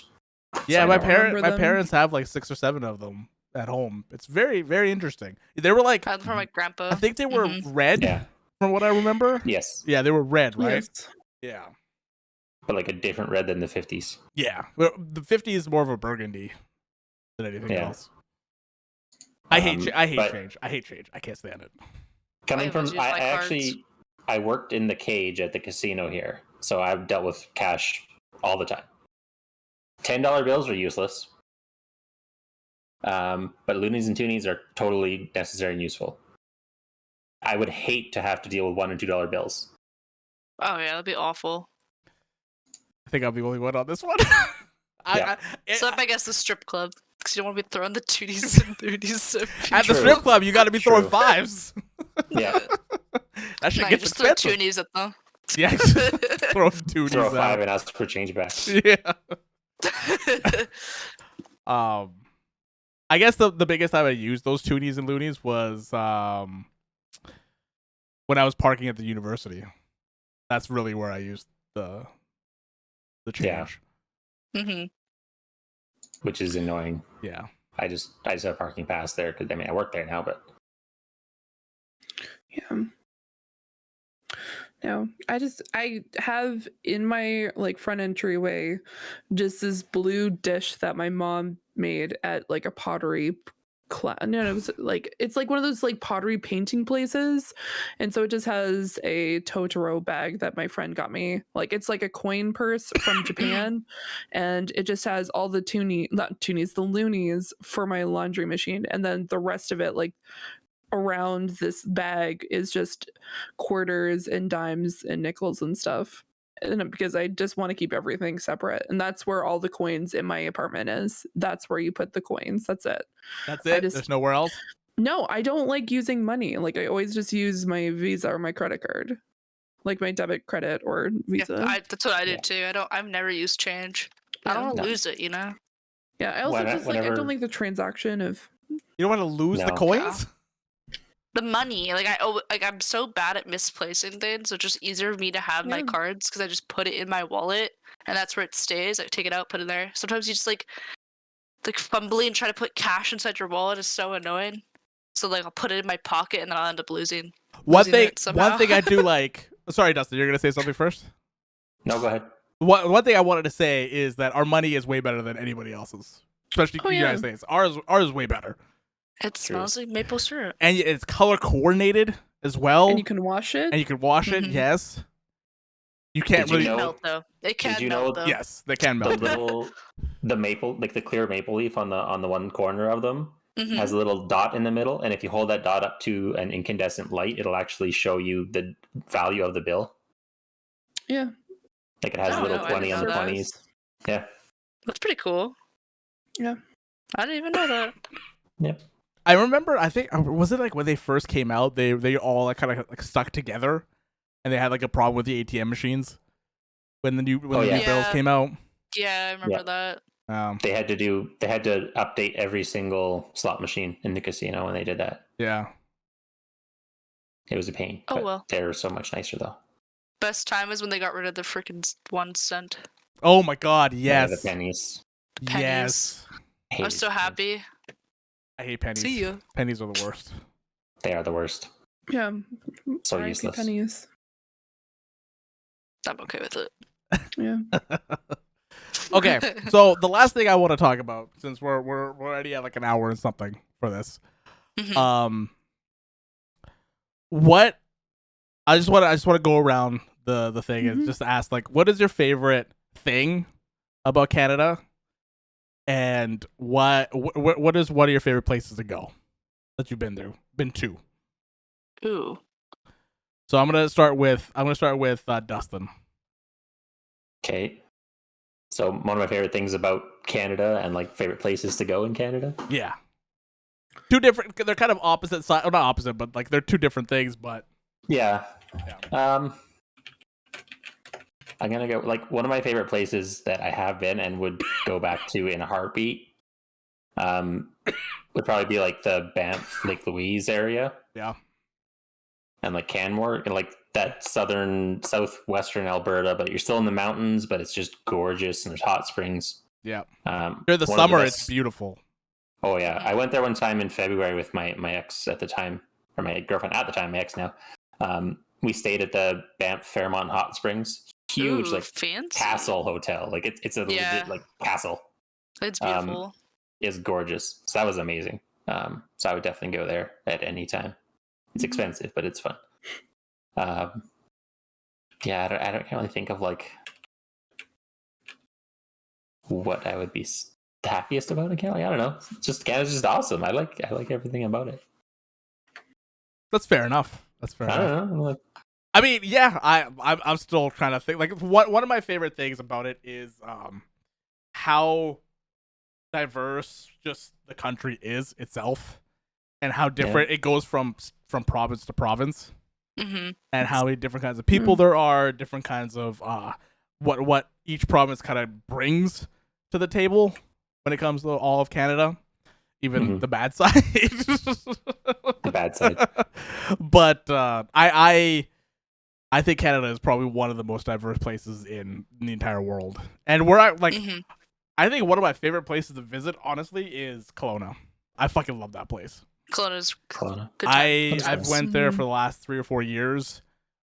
Yeah, side my on. remember my them. parents have like 6 or 7 of them at home. It's very, very interesting. They were like I had them for my grandpa. I think they were Mhm. red Yeah. from what I remember. Yes. Yeah, they were red, right? Yes. Yeah. But like a different red than the 50s. Yeah. Well, the 50 is more of a burgundy than anything Yeah. else. I hate but change. I hate change. I can't stand it. Coming I from always use my I cards. actually I worked in the cage at the casino here. So I've dealt with cash all the time. $10 bills are useless. But loonies and toonies are totally necessary and useful. I would hate to have to deal with $1 and $2 bills. Oh yeah, that'd be awful. I think I'm the only one on this one. Yeah. Except I guess the strip club, because you don't want to be throwing the tooties and booties. So At the True. strip club, you got to be throwing True. 5s. Yeah. That shit no, you gets just throw expensive. toonies at them. Yeah, throw toonies Throw a 5 out. and ask for change back. Yeah. Um. I guess the biggest time I used those toonies and loonies was when I was parking at the university. That's really where I used the change. Mm-hmm. which is annoying. Yeah. I just have a parking pass there because I work there now, but Yeah. No, I have in my like front entryway just this blue dish that my mom made at like a pottery no, it was like it's like one of those like pottery painting places, and so it just has a Totoro bag that my friend got me. Like it's like a coin purse from Japan, and it just has all the the loonies for my laundry machine, and then the rest of it like around this bag is just quarters and dimes and nickels and stuff. And because I just want to keep everything separate, and that's where all the coins in my apartment is. That's where you put the coins. That's it. That's it. There's nowhere else. No, I don't like using money. Like I always just use my Visa or my credit card, like my debit, credit, or Visa. Yeah, that's what I do too. I've never used change. I don't want to lose it, you know. Yeah, I also just like I don't like the transaction of. You don't want to lose the coins. The money, I'm so bad at misplacing things, so it's just easier for me to have my cards because I just put it in my wallet and that's where it stays. I take it out, put it there. Sometimes you just like fumbling and try to put cash inside your wallet is so annoying. So like I'll put it in my pocket and then I'll end up losing. One thing I do like. Sorry, Dustin, you're gonna say something first. No, go ahead. One thing I wanted to say is that our money is way better than anybody else's, especially in the United States. Ours is way better. It smells like maple syrup. And it's color coordinated as well. And you can wash it. It, yes. You can't really melt though. It can melt though. Yes, they can melt. The maple, like the clear maple leaf on the one corner of them has a little dot in the middle, and if you hold that dot up to an incandescent light, it'll actually show you the value of the bill. Yeah. Like it has a little 20 on the 20s. Yeah. That's pretty cool. Yeah. I didn't even know that. Yep. I remember, I think, was it like when they first came out, they all like kind of like stuck together, and they had like a problem with the ATM machines when the new bills came out. Yeah, I remember that. They had to update every single slot machine in the casino when they did that. Yeah. It was a pain. Oh well. They're so much nicer though. Best time is when they got rid of the freaking 1 cent. Oh my god, yes. Yeah, the pennies. Yes. I was so happy. I hate pennies. See you. Pennies are the worst. They are the worst. Yeah. So useless. Pennies. I'm okay with it. Yeah. Okay, so the last thing I want to talk about, since we're already at like an hour and something for this, what I just want to go around the thing and just ask, like, what is your favorite thing about Canada, and what is one of your favorite places to go that you've been to? Ooh. So I'm gonna start with Dustin. Okay. So one of my favorite things about Canada and like favorite places to go in Canada. Yeah. Two different. They're kind of opposite side. Well, not opposite, but like they're two different things. But yeah. I'm gonna go like one of my favorite places that I have been and would go back to in a heartbeat. Would probably be like the Banff, Lake Louise area. Yeah. And like Canmore and like that southwestern Alberta, but you're still in the mountains, but it's just gorgeous and there's hot springs. Yeah. During the summer, it's beautiful. Oh yeah. I went there one time in February with my ex at the time, or my girlfriend at the time, my ex now. We stayed at the Banff Fairmont Hot Springs. Huge, like fancy castle hotel. Like it's a legit like castle. It's beautiful. It's gorgeous. So that was amazing. So I would definitely go there at any time. It's expensive, but it's fun. Yeah, I can't really think of like what I would be the happiest about it. I don't know. Canada's just awesome. I like everything about it. That's fair enough. I don't know. I mean, yeah, I'm still trying to think. Like one of my favorite things about it is how diverse just the country is itself, and how different it goes from province to province, and how many different kinds of people there are, different kinds of what each province kind of brings to the table when it comes to all of Canada. even Mhm. the bad side. The bad side. But I think Canada is probably one of the most diverse places in the entire world. And where Mhm. I think one of my favorite places to visit, honestly, is Kelowna. I fucking love that place. Kelowna's Kelowna. good time. I've nice. went there Mhm. for the last 3 or 4 years,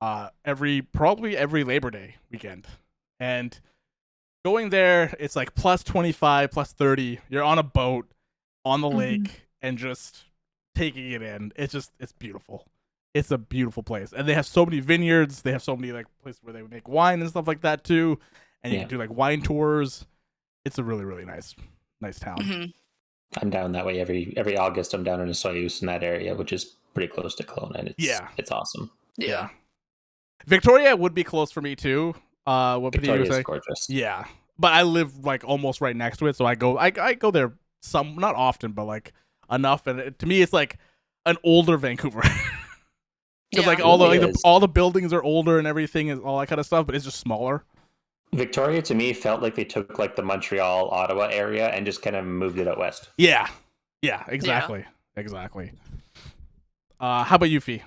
probably every Labor Day weekend, and going there, it's like plus 25, plus 30. You're on a boat on the Mhm. lake and just taking it in. It's beautiful. It's a beautiful place, and they have so many vineyards. They have so many like places where they make wine and stuff like that too, and you Yeah. can do like wine tours. It's a really really nice town. Mhm. I'm down that way every August. I'm down in Soyuz in that area, which is pretty close to Kelowna, and it's awesome. Yeah. Victoria would be close for me too. What Padilla Victoria was is saying? gorgeous. Yeah, but I live like almost right next to it, so I go there not often, but like enough. And to me, it's like an older Vancouver. Because like Yeah. all the It like is. all the buildings are older and everything and all that kind of stuff, but it's just smaller. Victoria to me felt like they took like the Montreal, Ottawa area and just kind of moved it out west. Yeah, exactly. How about you, Fee?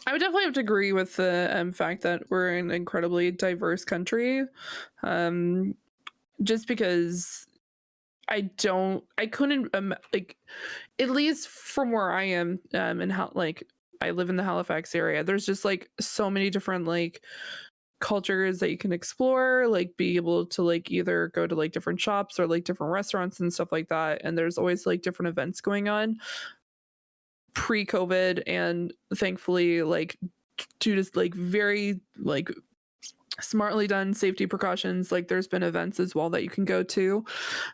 I would definitely have to agree with the fact that we're an incredibly diverse country. Just because I couldn't like, at least from where I am, and how like I live in the Halifax area. There's just like so many different like cultures that you can explore, like be able to like either go to like different shops or like different restaurants and stuff like that. And there's always like different events going on pre-COVID, and thankfully like due to like very like smartly done safety precautions, like there's been events as well that you can go to.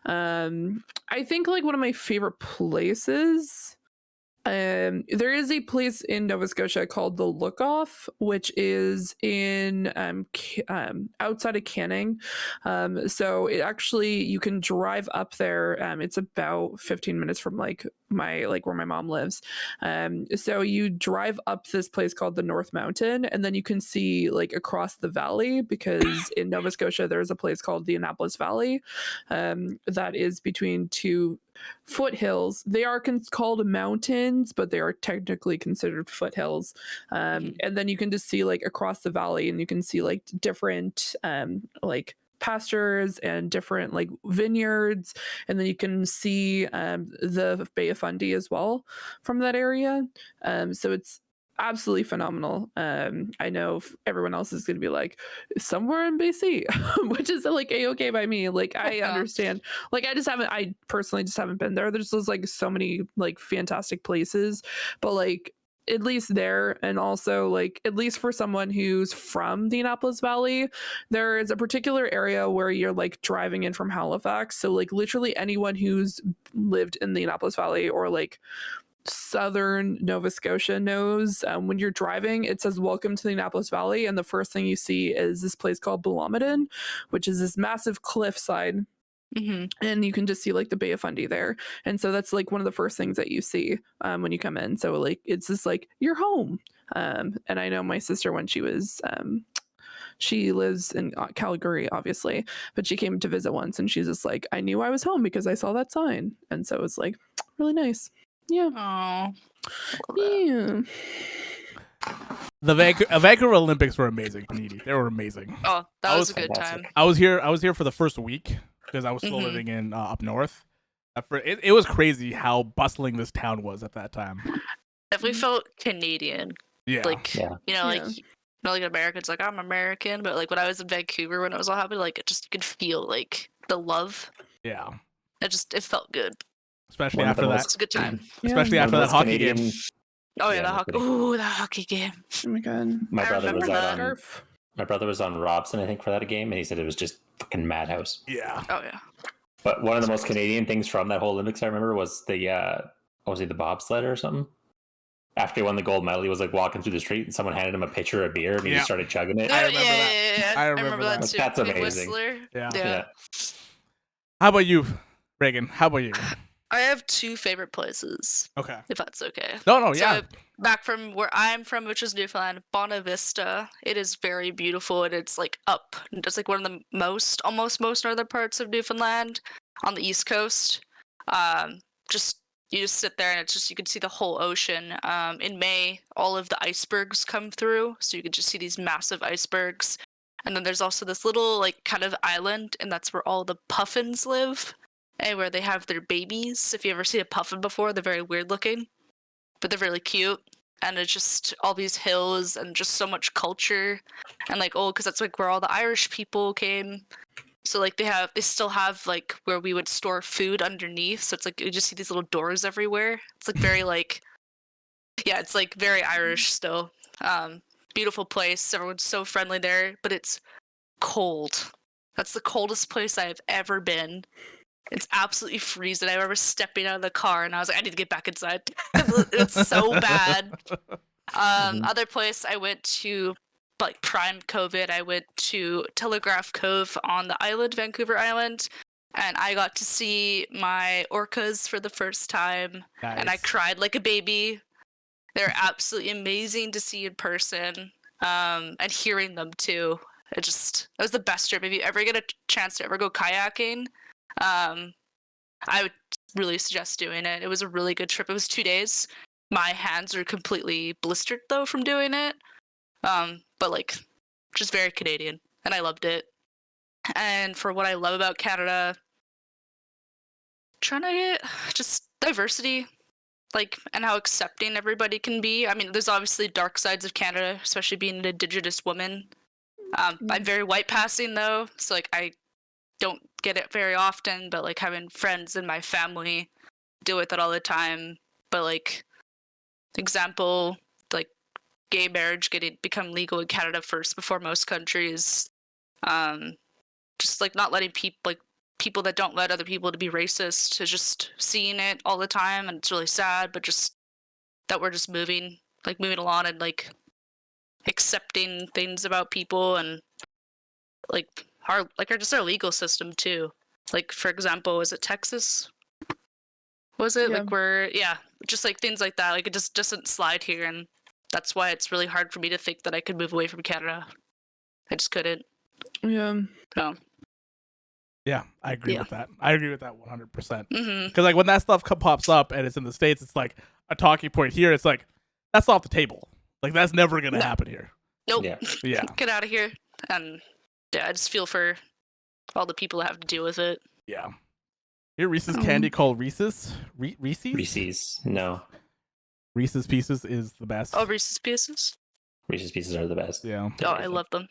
I think like one of my favorite places, there is a place in Nova Scotia called the Look Off, which is in outside of Canning. So it actually, you can drive up there. It's about 15 minutes from like where my mom lives. So you drive up this place called the North Mountain, and then you can see like across the valley, because in Nova Scotia there's a place called the Annapolis Valley, that is between two foothills. They are called mountains, but they are technically considered foothills. And then you can just see like across the valley, and you can see like different like pastures and different like vineyards, and then you can see the Bay of Fundy as well from that area. So it's absolutely phenomenal. I know everyone else is going to be like somewhere in BC, which is like a-okay by me. Like I understand. Like I personally just haven't been there. There's just like so many like fantastic places, but like at least there, and also like at least for someone who's from the Annapolis Valley, there is a particular area where you're like driving in from Halifax. So like literally anyone who's lived in the Annapolis Valley or like southern Nova Scotia knows, when you're driving, it says welcome to the Annapolis Valley, and the first thing you see is this place called Blomidon, which is this massive cliffside. And you can just see like the Bay of Fundy there, and so that's like one of the first things that you see when you come in. So like it's just like you're home. And I know my sister, when she was she lives in Calgary, obviously, but she came to visit once, and she's just like, I knew I was home because I saw that sign, and so it was like really nice. Yeah. Oh. Yeah. The Vancouver Olympics were amazing. They were amazing. Oh, that was a was good fantastic. time. I was here for the first week because I was still living in up north. It was crazy how bustling this town was at that time. Definitely felt Canadian. Yeah. Like, Yeah. you know, like, Yeah. not like Americans, like, I'm American, but like when I was in Vancouver, when it was all happening, like, it just, you could feel like the love. Yeah. It felt good. Especially One of the after that. most- It's a good time. Especially One after of that those hockey Canadian- game. Oh, yeah, Yeah, the no hockey. kidding. Ooh, the hockey game. Oh my god. My I brother was remember out that. on Scarf. my brother was on Robson, I think, for that game, and he said it was just fucking madhouse. Yeah. Oh, yeah. But one of the most Canadian things from that whole Olympics I remember was the what was he, the bobsled or something? After he won the gold medal, he was like walking through the street, and someone handed him a pitcher of beer, and he Yeah. just started chugging it. I remember that. Yeah. I I remember remember that that. too. That's Big amazing. Whistler. Yeah. Yeah. How about you, Regan? How about you? I have two favorite places, Okay. if that's okay. No, yeah. So, back from where I'm from, which is Newfoundland, Bonavista. It is very beautiful, and it's like up. It's like one of the most northern parts of Newfoundland. on the East Coast. Just you just sit there and it's just you can see the whole ocean. In May, all of the icebergs come through, so you can just see these massive icebergs. And then there's also this little like kind of island, and that's where all the puffins live, and where they have their babies. If you ever seen a puffin before, they're very weird looking, but they're really cute. And it's just all these hills and just so much culture, and like because that's like where all the Irish people came. So like they still have like where we would store food underneath. So it's like you just see these little doors everywhere. It's like very like, yeah, it's like very Irish still. Beautiful place. Everyone's so friendly there, but it's cold. That's the coldest place I've ever been. It's absolutely freezing. I remember stepping out of the car and I was like, I need to get back inside. It's so bad. Other place I went to, like prime COVID, I went to Telegraph Cove on the island, Vancouver Island, and I got to see my orcas for the first time. Nice. And I cried like a baby. They're absolutely amazing to see in person, and hearing them too. It was the best trip. If you ever get a chance to ever go kayaking, I would really suggest doing it. It was a really good trip. It was 2 days. My hands are completely blistered though from doing it. But like, just very Canadian, and I loved it. And for what I love about Canada, trying to get just diversity, like, and how accepting everybody can be. I mean, there's obviously dark sides of Canada, especially being an Indigenous woman. I'm very white passing though, so like I don't get it very often, but like having friends in my family deal with it all the time. But like, example, like gay marriage become legal in Canada first before most countries. Just like not letting people that don't let other people to be racist, is just seeing it all the time, and it's really sad. But just that we're just moving along and like accepting things about people, and like our legal system too. Like for example, was it Texas? Was it like just like things like that. Like it just doesn't slide here, and that's why it's really hard for me to think that I could move away from Canada. I just couldn't. Yeah. So. Yeah, I agree with that. I agree with that 100%. Mm-hmm. Because like when that stuff pops up and it's in the States, it's like a talking point. Here, it's like that's off the table. Like that's never gonna happen here. Nope. Yeah. Get out of here. And yeah, I just feel for all the people that have to deal with it. Yeah. Your Reese's candy called Reese's? Reese's? Reese's. No. Reese's Pieces is the best. Oh, Reese's Pieces? Reese's Pieces are the best. Yeah. Oh, I love them.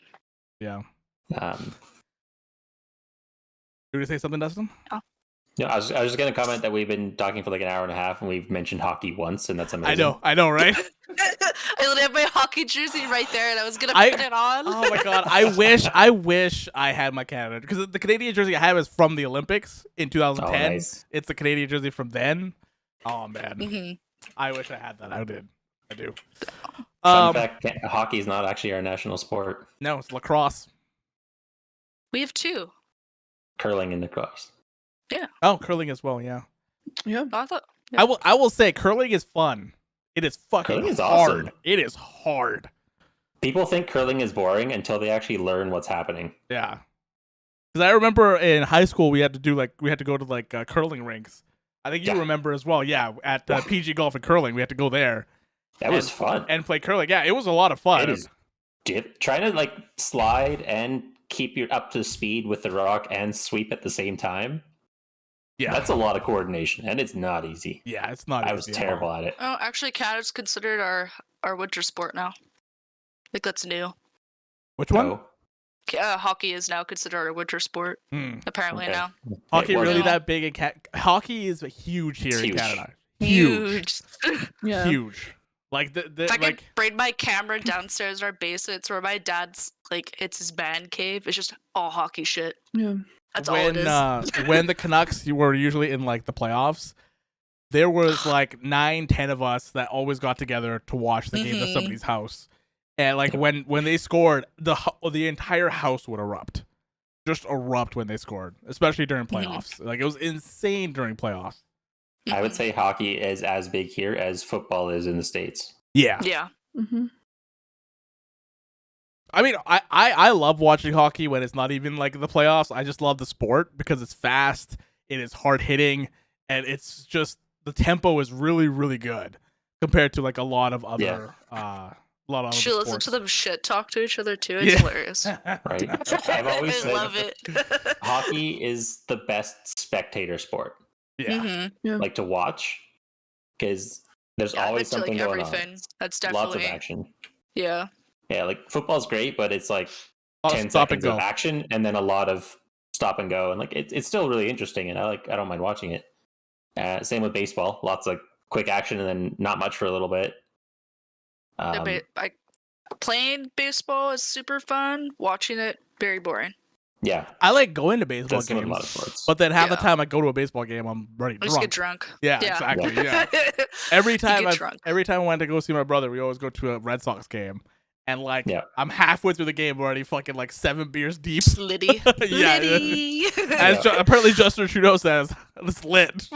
Yeah. You want to say something, Dustin? Oh. No, I was just going to comment that we've been talking for like an hour and a half, and we've mentioned hockey once, and that's amazing. I know, right? I literally have my hockey jersey right there, and I was gonna put it on. Oh my god, I wish I had my Canada, because the Canadian jersey I have is from the Olympics in 2010. Oh, nice. It's the Canadian jersey from then. Oh man, Mm-hmm. I wish I had that. I do. Fun fact: hockey is not actually our national sport. No, it's lacrosse. We have two. Curling and lacrosse. Yeah. Oh, curling as well. Yeah. Yeah. I thought. Yeah. I will say curling is fun. It is fucking Curling is hard. awesome. It is hard. People think curling is boring until they actually learn what's happening. Yeah. Because I remember in high school we had to go to curling rinks. I think you remember as well. Yeah, at PG Golf and Curling, we had to go there. That was fun. And play curling. Yeah, it was a lot of fun. It is trying to like slide and keep you up to speed with the rock and sweep at the same time. Yeah, that's a lot of coordination, and it's not easy. Yeah, it's not. I was terrible at it. Oh, actually, Canada's considered our winter sport now. I think that's new. Which one? Hockey is now considered our winter sport. Apparently now. Hockey really that big in Hockey is huge here in Canada. Huge. Yeah. Huge. Like if I could bring my camera downstairs in our basement, it's where my dad's it's his man cave. It's just all hockey shit. Yeah. That's all it is. When the Canucks were usually in like the playoffs, there was like 9-10 of us that always got together to watch the game at somebody's house. And like when they scored, the entire house would erupt. Just erupt when they scored, especially during playoffs. Like it was insane during playoffs. I would say hockey is as big here as football is in the States. Yeah. Yeah. Mm-hmm. I mean, I love watching hockey when it's not even like the playoffs. I just love the sport because it's fast. It is hard hitting, and it's just the tempo is really, really good compared to like a lot of other She listen sports. to them shit talk to each other too. It's Yeah. hilarious. Right. I've always I said love it. hockey is the best spectator sport, Yeah. Mhm. like to watch, because there's Yeah, always I bet you, something like, going everything. on. That's Lots of definitely action. yeah. Yeah, like football's great, but it's like A lot of 10 stop and seconds of go. action and then a lot of stop and go, and like it's still really interesting, and I don't mind watching it. Same with baseball, lots of quick action and then not much for a little bit. Playing baseball is super fun. Watching it, very boring. Yeah, I like going to baseball that's with a lot of games, sports. but then half the Yeah. time I go to a baseball game, I'm already I just get drunk. drunk. Yeah, exactly. Yeah. Every time I went to go see my brother, we always go to a Red Sox game, and like I'm halfway through the game already, fucking like 7 beers deep. Liddy. Yeah. Liddy. As apparently Justin Trudeau says, it's lit.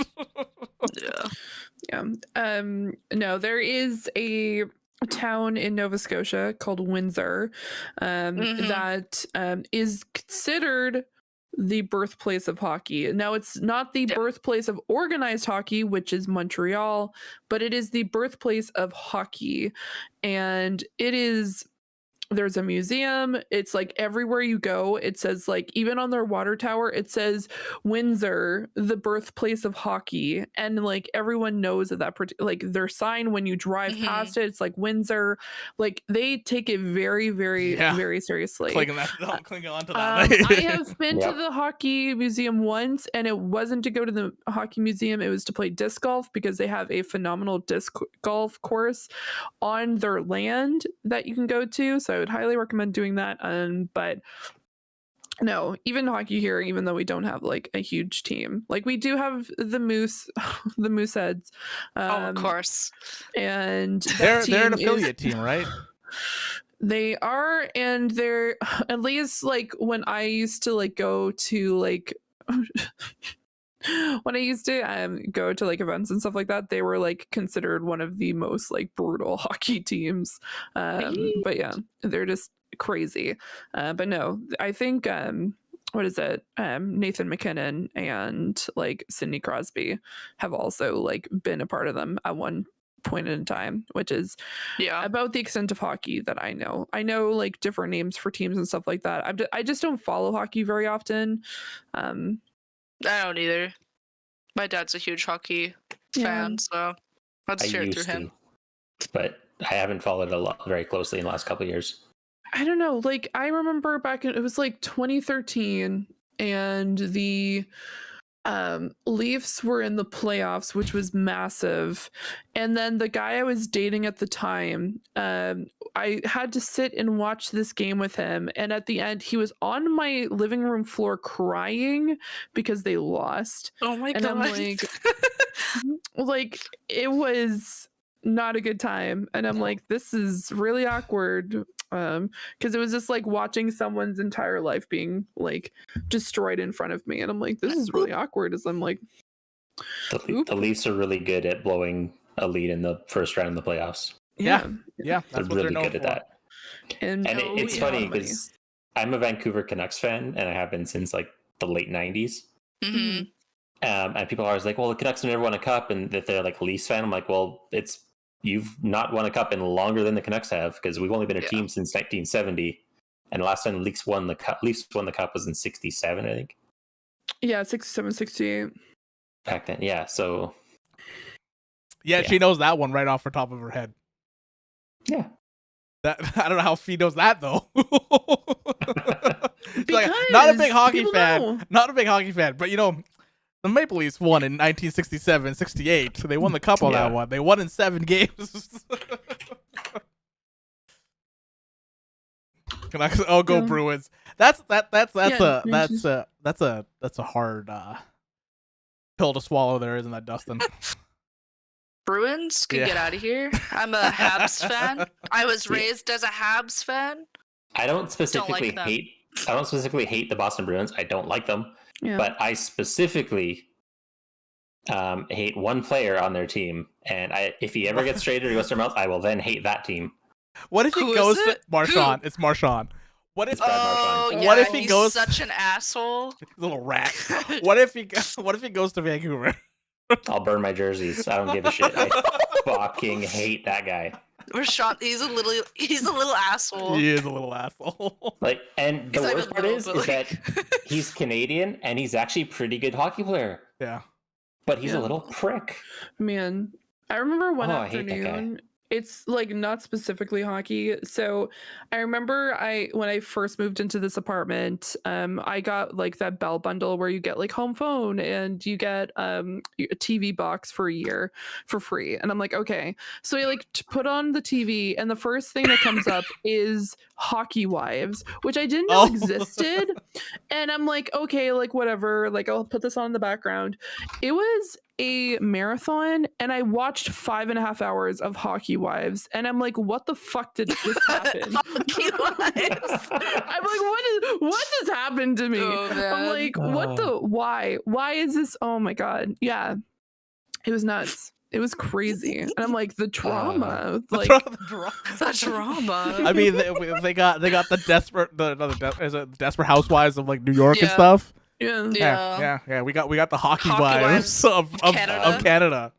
Yeah. Yeah. No, there is a town in Nova Scotia called Windsor that is considered the birthplace of hockey. Now, it's not the birthplace of organized hockey, which is Montreal, but it is the birthplace of hockey. And there's a museum. It's like everywhere you go, it says, like, even on their water tower, it says Windsor, the birthplace of hockey. And like everyone knows that like their sign when you drive past it, it's like Windsor. Like they take it very, very, very seriously. Clinging on to that. I have been to the hockey museum once, and it wasn't to go to the hockey museum. It was to play disc golf, because they have a phenomenal disc golf course on their land that you can go to. So I would highly recommend doing that. But no, even hockey here, even though we don't have like a huge team, like we do have the Mooseheads. Of course. And they're an affiliate team, right? They are, and they're, at least like when I used to like go to like when I used to go to like events and stuff like that, they were like considered one of the most like brutal hockey teams. But yeah, they're just crazy. But no, I think what is it? Nathan McKinnon and like Sidney Crosby have also like been a part of them at one point in time, which is about the extent of hockey that I know. I know like different names for teams and stuff like that. I just don't follow hockey very often. I don't either. My dad's a huge hockey fan, so let's cheer through him. But I haven't followed it very closely in the last couple of years. I don't know. Like I remember back in, it was like 2013, and the Leafs were in the playoffs, which was massive. And then the guy I was dating at the time, I had to sit and watch this game with him. And at the end, he was on my living room floor crying because they lost. Oh my God. And I'm like, it was not a good time. And I'm like, this is really awkward. Because it was just like watching someone's entire life being like destroyed in front of me, and I'm like, this is really awkward. As I'm like, the Leafs are really good at blowing a lead in the first round of the playoffs. Yeah, they're really good at that. And it's funny because I'm a Vancouver Canucks fan, and I have been since like the late '90s. And people are always like, well, the Canucks have never won a cup, and that they're like Leafs fan. I'm like, well, you've not won a cup in longer than the Canucks have, because we've only been a team since 1970, and the last time the Leafs won the cup was in 67, I think. Yeah, 67, 68. Back then, yeah. So she knows that one right off the top of her head. Yeah. That I don't know how Fee knows that though. Like, not a big hockey fan. Not a big hockey fan, but you know, the Maple Leafs won in 1967-68, so they won the cup on that one. They won in 7 games. Go Bruins. That's a hard pill to swallow there, isn't that, Dustin? Bruins can get out of here. I'm a Habs fan. I was raised as a Habs fan. I don't specifically hate the Boston Bruins. I don't like them. Yeah. But I specifically hate one player on their team, and if he ever gets traded or goes somewhere else, I will then hate that team. What if he goes to Marchand? It's Marchand. What if Oh Marchand. yeah, What if he he's goes- such an asshole. little rat? What if he goes to Vancouver? I'll burn my jerseys. I don't give a shit. I fucking hate that guy. Rashawn, he's a little asshole. He is a little asshole. Like, and the He's not worst even part little, is but, that like- he's Canadian and he's actually a pretty good hockey player, Yeah. but he's Yeah. a little prick. Man, I remember one Oh, I hate that guy. afternoon. It's like not specifically hockey. So I remember when I first moved into this apartment, I got like that Bell bundle where you get like home phone and you get a TV box for a year for free. And I'm like, okay. So I like put on the TV and the first thing that comes up is Hockey Wives, which I didn't know Oh. existed. And I'm like, okay, like whatever, like I'll put this on in the background. It was a marathon and I watched 5.5 hours of Hockey Wives and I'm like, what the fuck did just happen? Hockey Wives. I'm like, what just happened to me? Oh, I'm man. like, what the why is this? Oh my god. Yeah. It was nuts. It was crazy. And I'm like, the trauma. Like The drama. I mean, they got the desperate housewives of like New York and Yeah. stuff. yeah. Yeah. We got the hockey Hockey wives wives of Canada. Canada.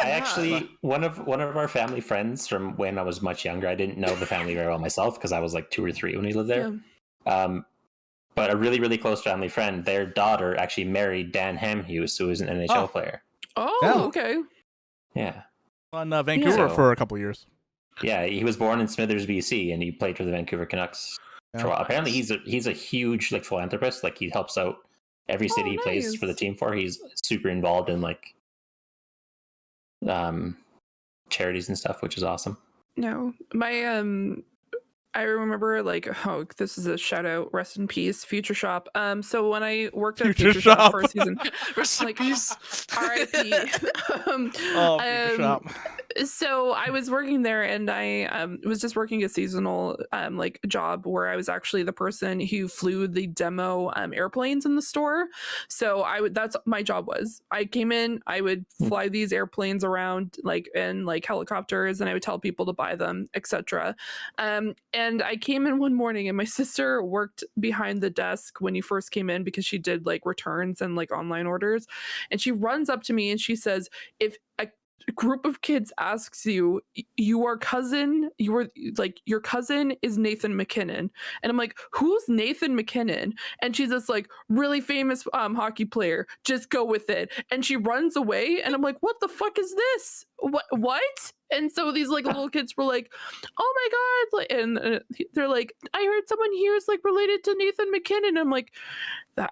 I actually one of our family friends from when I was much younger. I didn't know the family very well myself because I was like 2 or 3 when we lived there. But a really, really close family friend, their daughter actually married Dan Hamhuis, who is an NHL Oh. player. Oh, Yeah. okay. Yeah. On Vancouver Yeah. for a couple years. Yeah, he was born in Smithers, BC, and he played for the Vancouver Canucks for a while. Apparently, he's a huge like philanthropist. Like he helps out every city he plays for the nice. team for. He's super involved in like charities and stuff, which is awesome. No. My I remember like, oh, this is a shout out, rest in peace, Future Shop. So when I worked at Future Future Shop Shop. for a season, like Recipes. R.I.P. Oh, Future Shop. So I was working there and I was just working a seasonal like job where I was actually the person who flew the demo airplanes in the store. So that's my job was. I came in, I would fly these airplanes around like in like helicopters and I would tell people to buy them, etc. And I came in one morning and my sister worked behind the desk when you first came in because she did like returns and like online orders. And she runs up to me and she says, if a group of kids asks you, your cousin is Nathan McKinnon. And I'm like, who's Nathan McKinnon? And she's this like really famous hockey player. Just go with it. And she runs away and I'm like, what the fuck is this? What? And so these like little kids were like, oh my god, like, and they're like, I heard someone here is like related to Nathan McKinnon. I'm like,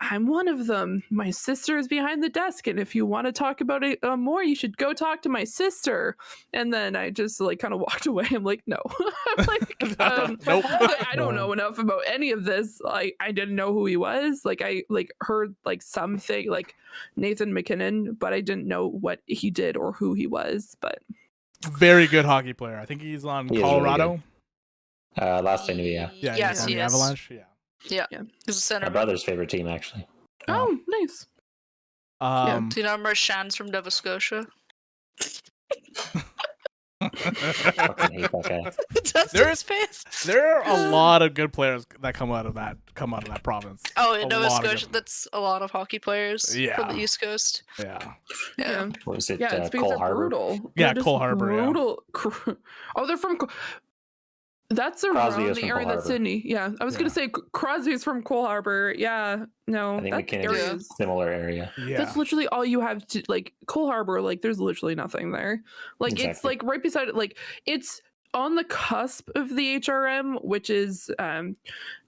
I'm one of them. My sister is behind the desk, and if you want to talk about it more, you should go talk to my sister. And then I just like kind of walked away. I'm like, no, like, Nope. I don't know enough about any of this. I didn't know who he was. Like I like heard like something like Nathan McKinnon, but I didn't know what he did or who he was. But Very good hockey player. I think he's on He is really Colorado. Last I knew, yeah. Yeah, Yes, he's on he the is. Avalanche. Yeah. He's a center. My brother's favorite team, actually. oh, nice. Do you know Marchand's from Nova Scotia? I fucking hate that guy. Dustin's face. There are a lot of good players that come out of that province. Oh, A in Nova lot of Scotia, good- that's a lot of hockey players from Yeah. the East Coast. Yeah. Yeah. What was it? Yeah, it's because Cole they're Harbor? brutal. Yeah, They're just Cole Harbor, yeah. brutal. Oh, they're from. That's Crosby around is the from area Cole that Harbor. Sydney. Yeah, I was Yeah. gonna say Crosby's from Cole Harbor. Yeah, no, I think that McKinnon area is a similar area. Yeah. That's literally all you have to like. Cole Harbor, like, there's literally nothing there. Like, it's Exactly. like right beside it. Like, it's on the cusp of the HRM, which is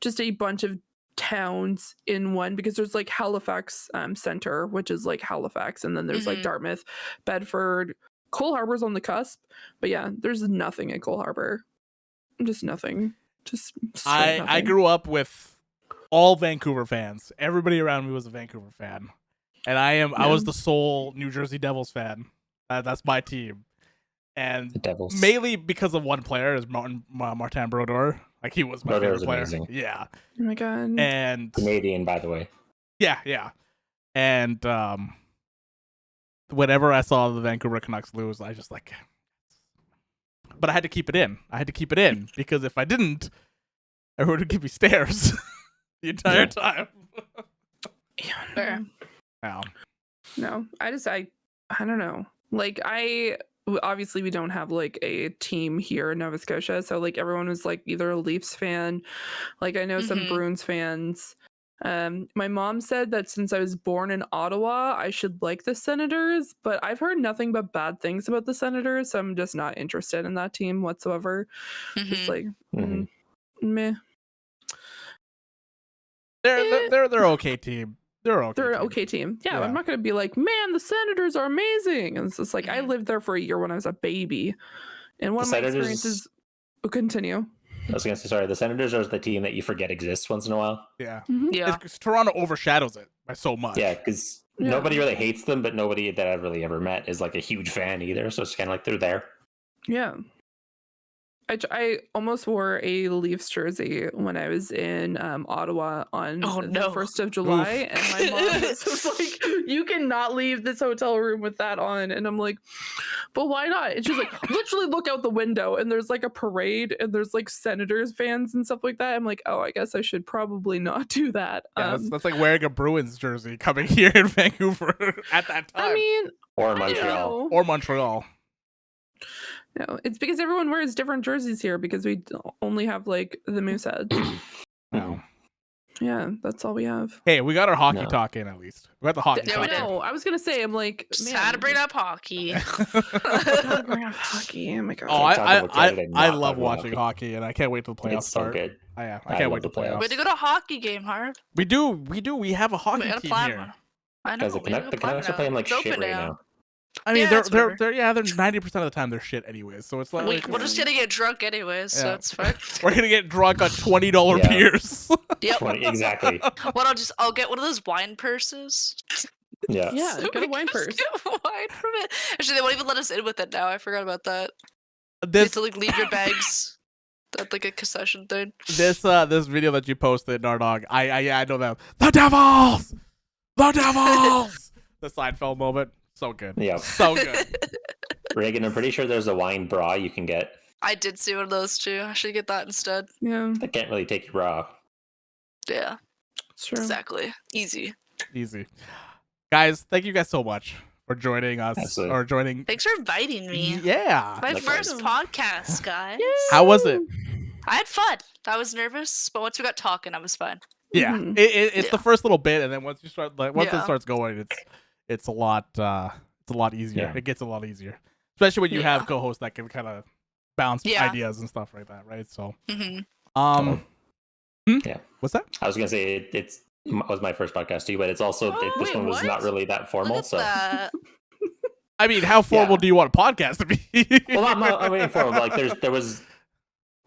just a bunch of towns in one, because there's like Halifax Center, which is like Halifax, and then there's like Mhm. Dartmouth, Bedford. Cole Harbor's on the cusp, but yeah, there's nothing in Cole Harbor. Just nothing. Just straight I nothing. grew up with all Vancouver fans. Everybody around me was a Vancouver fan, and I was the sole New Jersey Devils fan. That's my team, and The Devils. mainly because of one player, is Martin Brodeur. Like, he was my Brodeur favorite is player. amazing. Yeah, Oh my god. and Canadian, by the way. yeah, and whenever I saw the Vancouver Canucks lose, I just like. But I had to keep it in. Because if I didn't, everyone would give me stares the entire time. Fair. Wow. No, I don't know. Like obviously we don't have like a team here in Nova Scotia, so like everyone was like either a Leafs fan, like I know some Mhm. Bruins fans. My mom said that since I was born in Ottawa, I should like the Senators, but I've heard nothing but bad things about the Senators, so I'm just not interested in that team whatsoever. Just Mhm. like Mhm. meh. They're okay team. They're okay. They're an team. okay team. Yeah, Yeah. I'm not gonna be like, man, the Senators are amazing. And it's just like I Mhm. lived there for a year when I was a baby, and one The of my Senators- experiences. Oh, continue. I was gonna say, sorry. The Senators are the team that you forget exists once in a while. Yeah. Mhm. Yeah. It's 'cause Toronto overshadows it by so much. Yeah, because Yeah. nobody really hates them, but nobody that I've really ever met is like a huge fan either. So it's kind of like they're there. Yeah. I almost wore a Leafs jersey when I was in Ottawa on Oh, the no. 1st of July, and my mom was just like, "You cannot leave this hotel room with that on." And I'm like, "But why not?" And she's like, "Literally look out the window, and there's like a parade, and there's like Senators fans and stuff like that." I'm like, "Oh, I guess I should probably not do that." Yeah, that's like wearing a Bruins jersey coming here in Vancouver at that time. I mean, Or I don't Montreal. know. or Montreal. No, it's because everyone wears different jerseys here because we only have like the Mooseheads. No. Yeah, that's all we have. Hey, we got our hockey No. talk in at least. We got the hockey Yeah, we talk. did. No, I was gonna say, I'm like, Just man, had to bring up hockey. gotta bring up hockey. Oh my god. Oh, Can't talk about Canada and I not love talk about watching hockey. hockey, and I can't wait till the playoffs It's so start. good. I I can't love wait the till playoffs. playoffs. Way to go to a hockey game, Harv. We do. We have a hockey We got a team plan. here. I know. Guys, the we gotta go Canucks are plan playing like it out. It's shit open right now. now. I mean, Yeah, they're it's whatever. they're yeah, they're 90% of the time they're shit anyways. So it's like We're just gonna get drunk anyways, so Yeah. it's fine. we're gonna get drunk on $20 Yeah. beers. Yep. 20, exactly. Well, I'll get one of those wine purses. Yeah. Yeah, So get a we wine can purse. just get wine from it. Actually, they won't even let us in with it now. I forgot about that. You have this to like leave your bags at like a concession thing. this video that you posted, Nardog. I know that. The Devils, the Devils. The Seinfeld moment, so good. Yeah. So good. Regan, I'm pretty sure there's a wine bra you can get I did see one of those too. I should get that instead. Yeah, that can't really take your bra off. Yeah, it's true. exactly. Easy. Easy. Guys, thank you guys so much for joining us Absolutely. or joining. Thanks for inviting me. Yeah. My Likewise. first podcast, guys. How was it? I had fun. I was nervous, but once we got talking, I was fine. Yeah. Mhm. It's Yeah. the first little bit, and then once you start, like, once it Yeah. starts going, it's a lot easier. Yeah. It gets a lot easier, especially when you Yeah. have co-hosts that can kind of bounce Yeah. ideas and stuff like that, right? So, hmm Yeah. What's that? I was gonna say it was my first podcast too, but it's also Oh, this wait, one was what? not really that formal. Look at So that. I mean, how formal Yeah. do you want a podcast to be? well, not I mean formal. But like there was.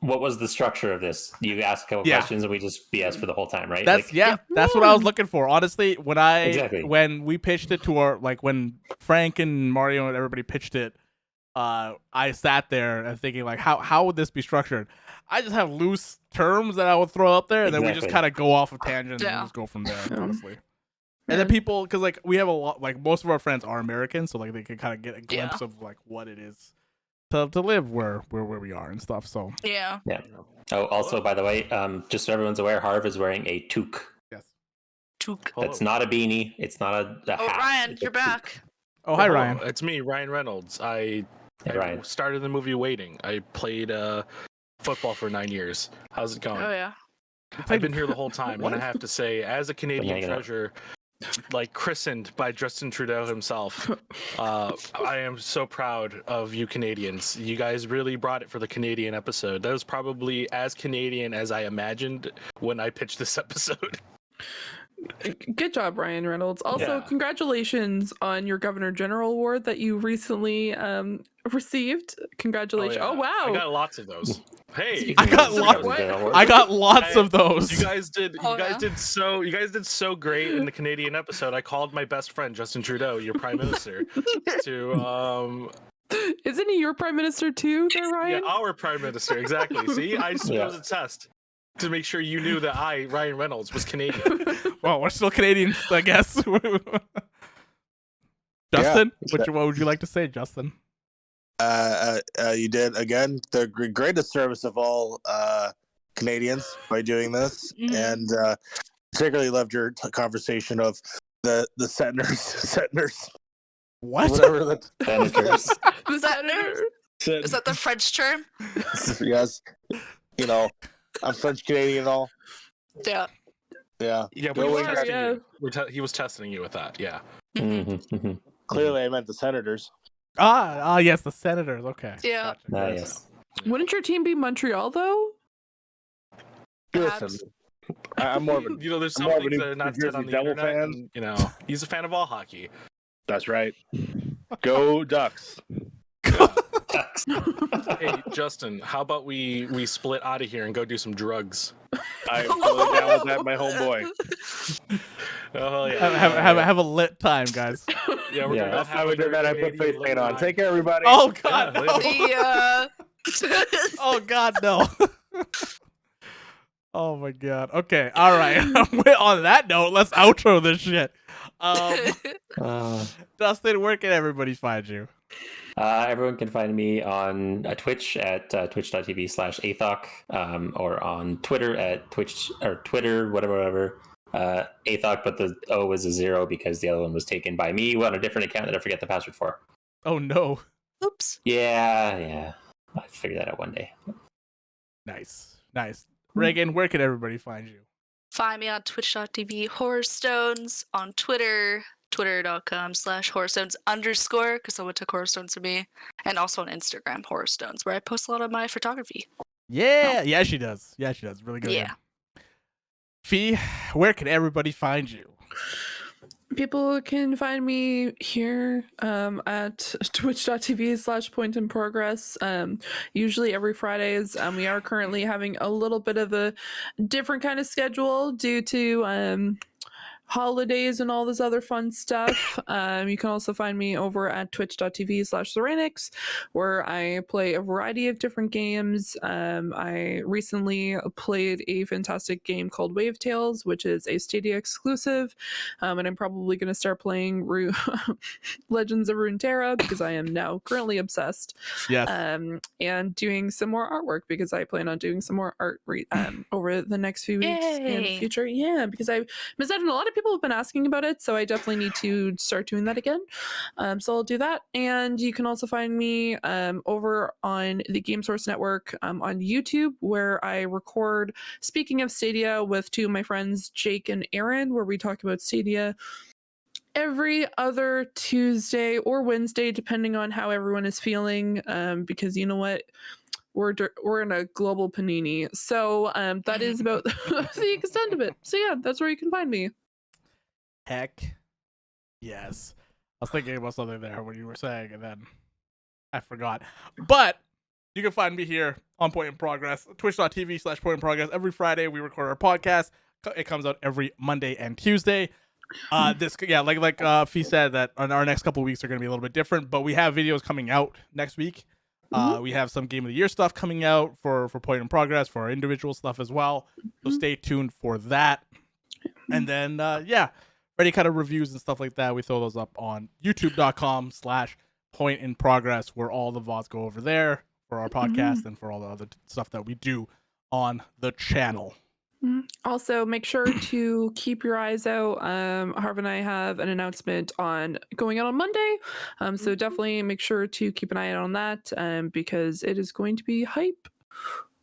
What was the structure of this? You ask a couple Yeah. questions and we just BS for the whole time, right? That's Like, that's what I was looking for. Honestly, Exactly. when we pitched it to our, like, when Frank and Mario and everybody pitched it, I sat there and thinking, like, how would this be structured? I just have loose terms that I would throw up there, and then we just Exactly. kind of go off of tangents Yeah. and just go from there. Yeah. Honestly. And then people, because like we have a lot, like most of our friends are American, so like they can kind of get a glimpse of like what it is to live where we are and stuff. So Yeah. yeah. Oh, also, by the way, just so everyone's aware, Harv is wearing a toque. yes. Took. That's not a beanie. It's not a Oh, hat. Ryan, It's a you're toque. back. Oh, hi Ryan. It's me, Ryan Reynolds. I Hey, Ryan. started the movie Waiting. I played football for 9 years. How's it going? Oh yeah. I've been here the whole time, and I What? have to say, as a Canadian hanging out. treasure, like christened by Justin Trudeau himself, I am so proud of you Canadians. You guys really brought it for the Canadian episode. That was probably as Canadian as I imagined when I pitched this episode. Good job, Ryan Reynolds. Also, Yeah. congratulations on your Governor General Award that you recently received. Congratulations! yeah. Oh, wow! I got lots of those. Hey, Speaking I got of lots- President Award, I got lots of those. you guys did Oh, yeah? you guys did so great in the Canadian episode. I called my best friend Justin Trudeau, your prime minister, to Isn't he your prime minister too, there, Ryan? yeah, our prime minister, exactly. See, I just Yeah. was a test to make sure you knew that I, Ryan Reynolds, was Canadian. Well, we're still Canadians, I guess. Justin, what would you like to say, Justin? You did again the greatest service of all Canadians by doing this, Mhm. and particularly loved your conversation of the Senators, What? whatever that. Senators. The Is that senator. Is that the French term? Yes, I'm French Canadian and all. Yeah. Yeah, Yeah, Go we were Wings. testing Yeah. you. He was testing you with that. Yeah. Mhm, mhm. Clearly, I meant the Senators. Yes, the Senators. Okay. Yeah. Gotcha. Ah, yes. Wouldn't your team be Montreal though? Perhaps. Listen, I'm more of a. There's I'm some more of a things New that are not Jersey said on the Devil internet. fan. And, he's a fan of all hockey. That's right. Go Ducks. Hey, Justin, how about we split out of here and go do some drugs? I'm totally down with that, my homeboy. Oh yeah. Have a lit time, guys. Yeah, we're Yeah. gonna That's how we did that. I put face paint on. Take care, everybody. Oh God, Yeah, no. The Oh God, no. Oh my God. Okay. All right. On that note, let's outro this shit. Dustin, where can everybody find you? Everyone can find me on Twitch at twitch.tv/Athoc, or on Twitter at Twitter, whatever. Athoc, but the O is a 0 because the other one was taken by me on a different account that I forget the password for. Oh no. Oops. Yeah. I'll figure that out one day. Nice. Regan, where can everybody find you? Find me on twitch.tv horrorstones, on Twitter, twitter.com/horrorstones_, because someone took horrorstones from me, and also on Instagram, horrorstones, where I post a lot of my photography. Yeah, she does. Really good. Yeah. Fee, where can everybody find you? People can find me here at twitch.tv/point in progress. Usually every Fridays. We are currently having a little bit of a different kind of schedule due to holidays and all this other fun stuff. You can also find me over at twitch.tv/Serenix, where I play a variety of different games. I recently played a fantastic game called Wave Tales, which is a Stadia exclusive, and I'm probably going to start playing Legends of Runeterra because I am now currently obsessed. Yes. And doing some more artwork because I plan on doing some more art over the next few weeks in the Yay. future. Yeah, because I missed out on a lot of people have been asking about it, so I definitely need to start doing that again. So I'll do that. And you can also find me over on the Game Source Network on YouTube, where I record Speaking of Stadia with two of my friends, Jake and Aaron, where we talk about Stadia every other Tuesday or Wednesday, depending on how everyone is feeling, because you know what? We're in a global panini. So that is about the extent of it. So yeah, that's where you can find me. Heck yes. I was thinking about something there when you were saying, and then I forgot. But you can find me here on Point in Progress, twitch.tv/Point in Progress. Every Friday we record our podcast. It comes out every Monday and Tuesday. Like Fee said, that on our next couple of weeks are going to be a little bit different, but we have videos coming out next week. We have some Game of the Year stuff coming out for Point in Progress, for our individual stuff as well. So stay tuned for that. And then, any kind of reviews and stuff like that, we throw those up on youtube.com/Point in Progress, where all the VODs go over there for our podcast and for all the other stuff that we do on the channel. Also, make sure to keep your eyes out. Harv and I have an announcement on going out on Monday. So definitely make sure to keep an eye out on that because it is going to be hype.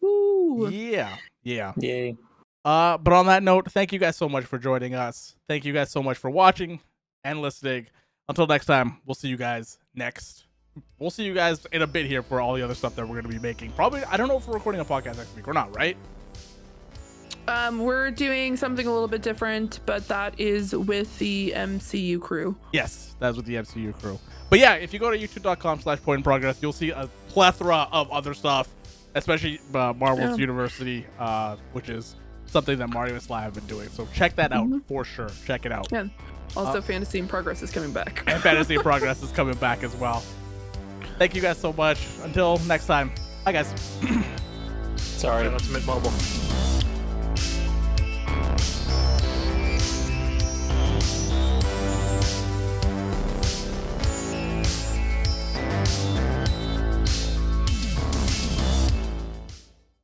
Woo! Yeah. Yay. But on that note, thank you guys so much for joining us. Thank you guys so much for watching and listening. Until next time, we'll see you guys We'll see you guys in a bit here for all the other stuff that we're going to be making. Probably, I don't know if we're recording a podcast next week or not, right? We're doing something a little bit different, but that is with the MCU crew. Yes, that's with the MCU crew. But yeah, if you go to youtube.com/Point in Progress, you'll see a plethora of other stuff, especially Marvel's University, which is something that Mario and Sly have been doing. So check that out for sure. Check it out. Yeah. Also, Fantasy in Progress is coming back. And Fantasy in Progress is coming back as well. Thank you guys so much. Until next time. Bye, guys. Sorry. Shout out to Mint Mobile.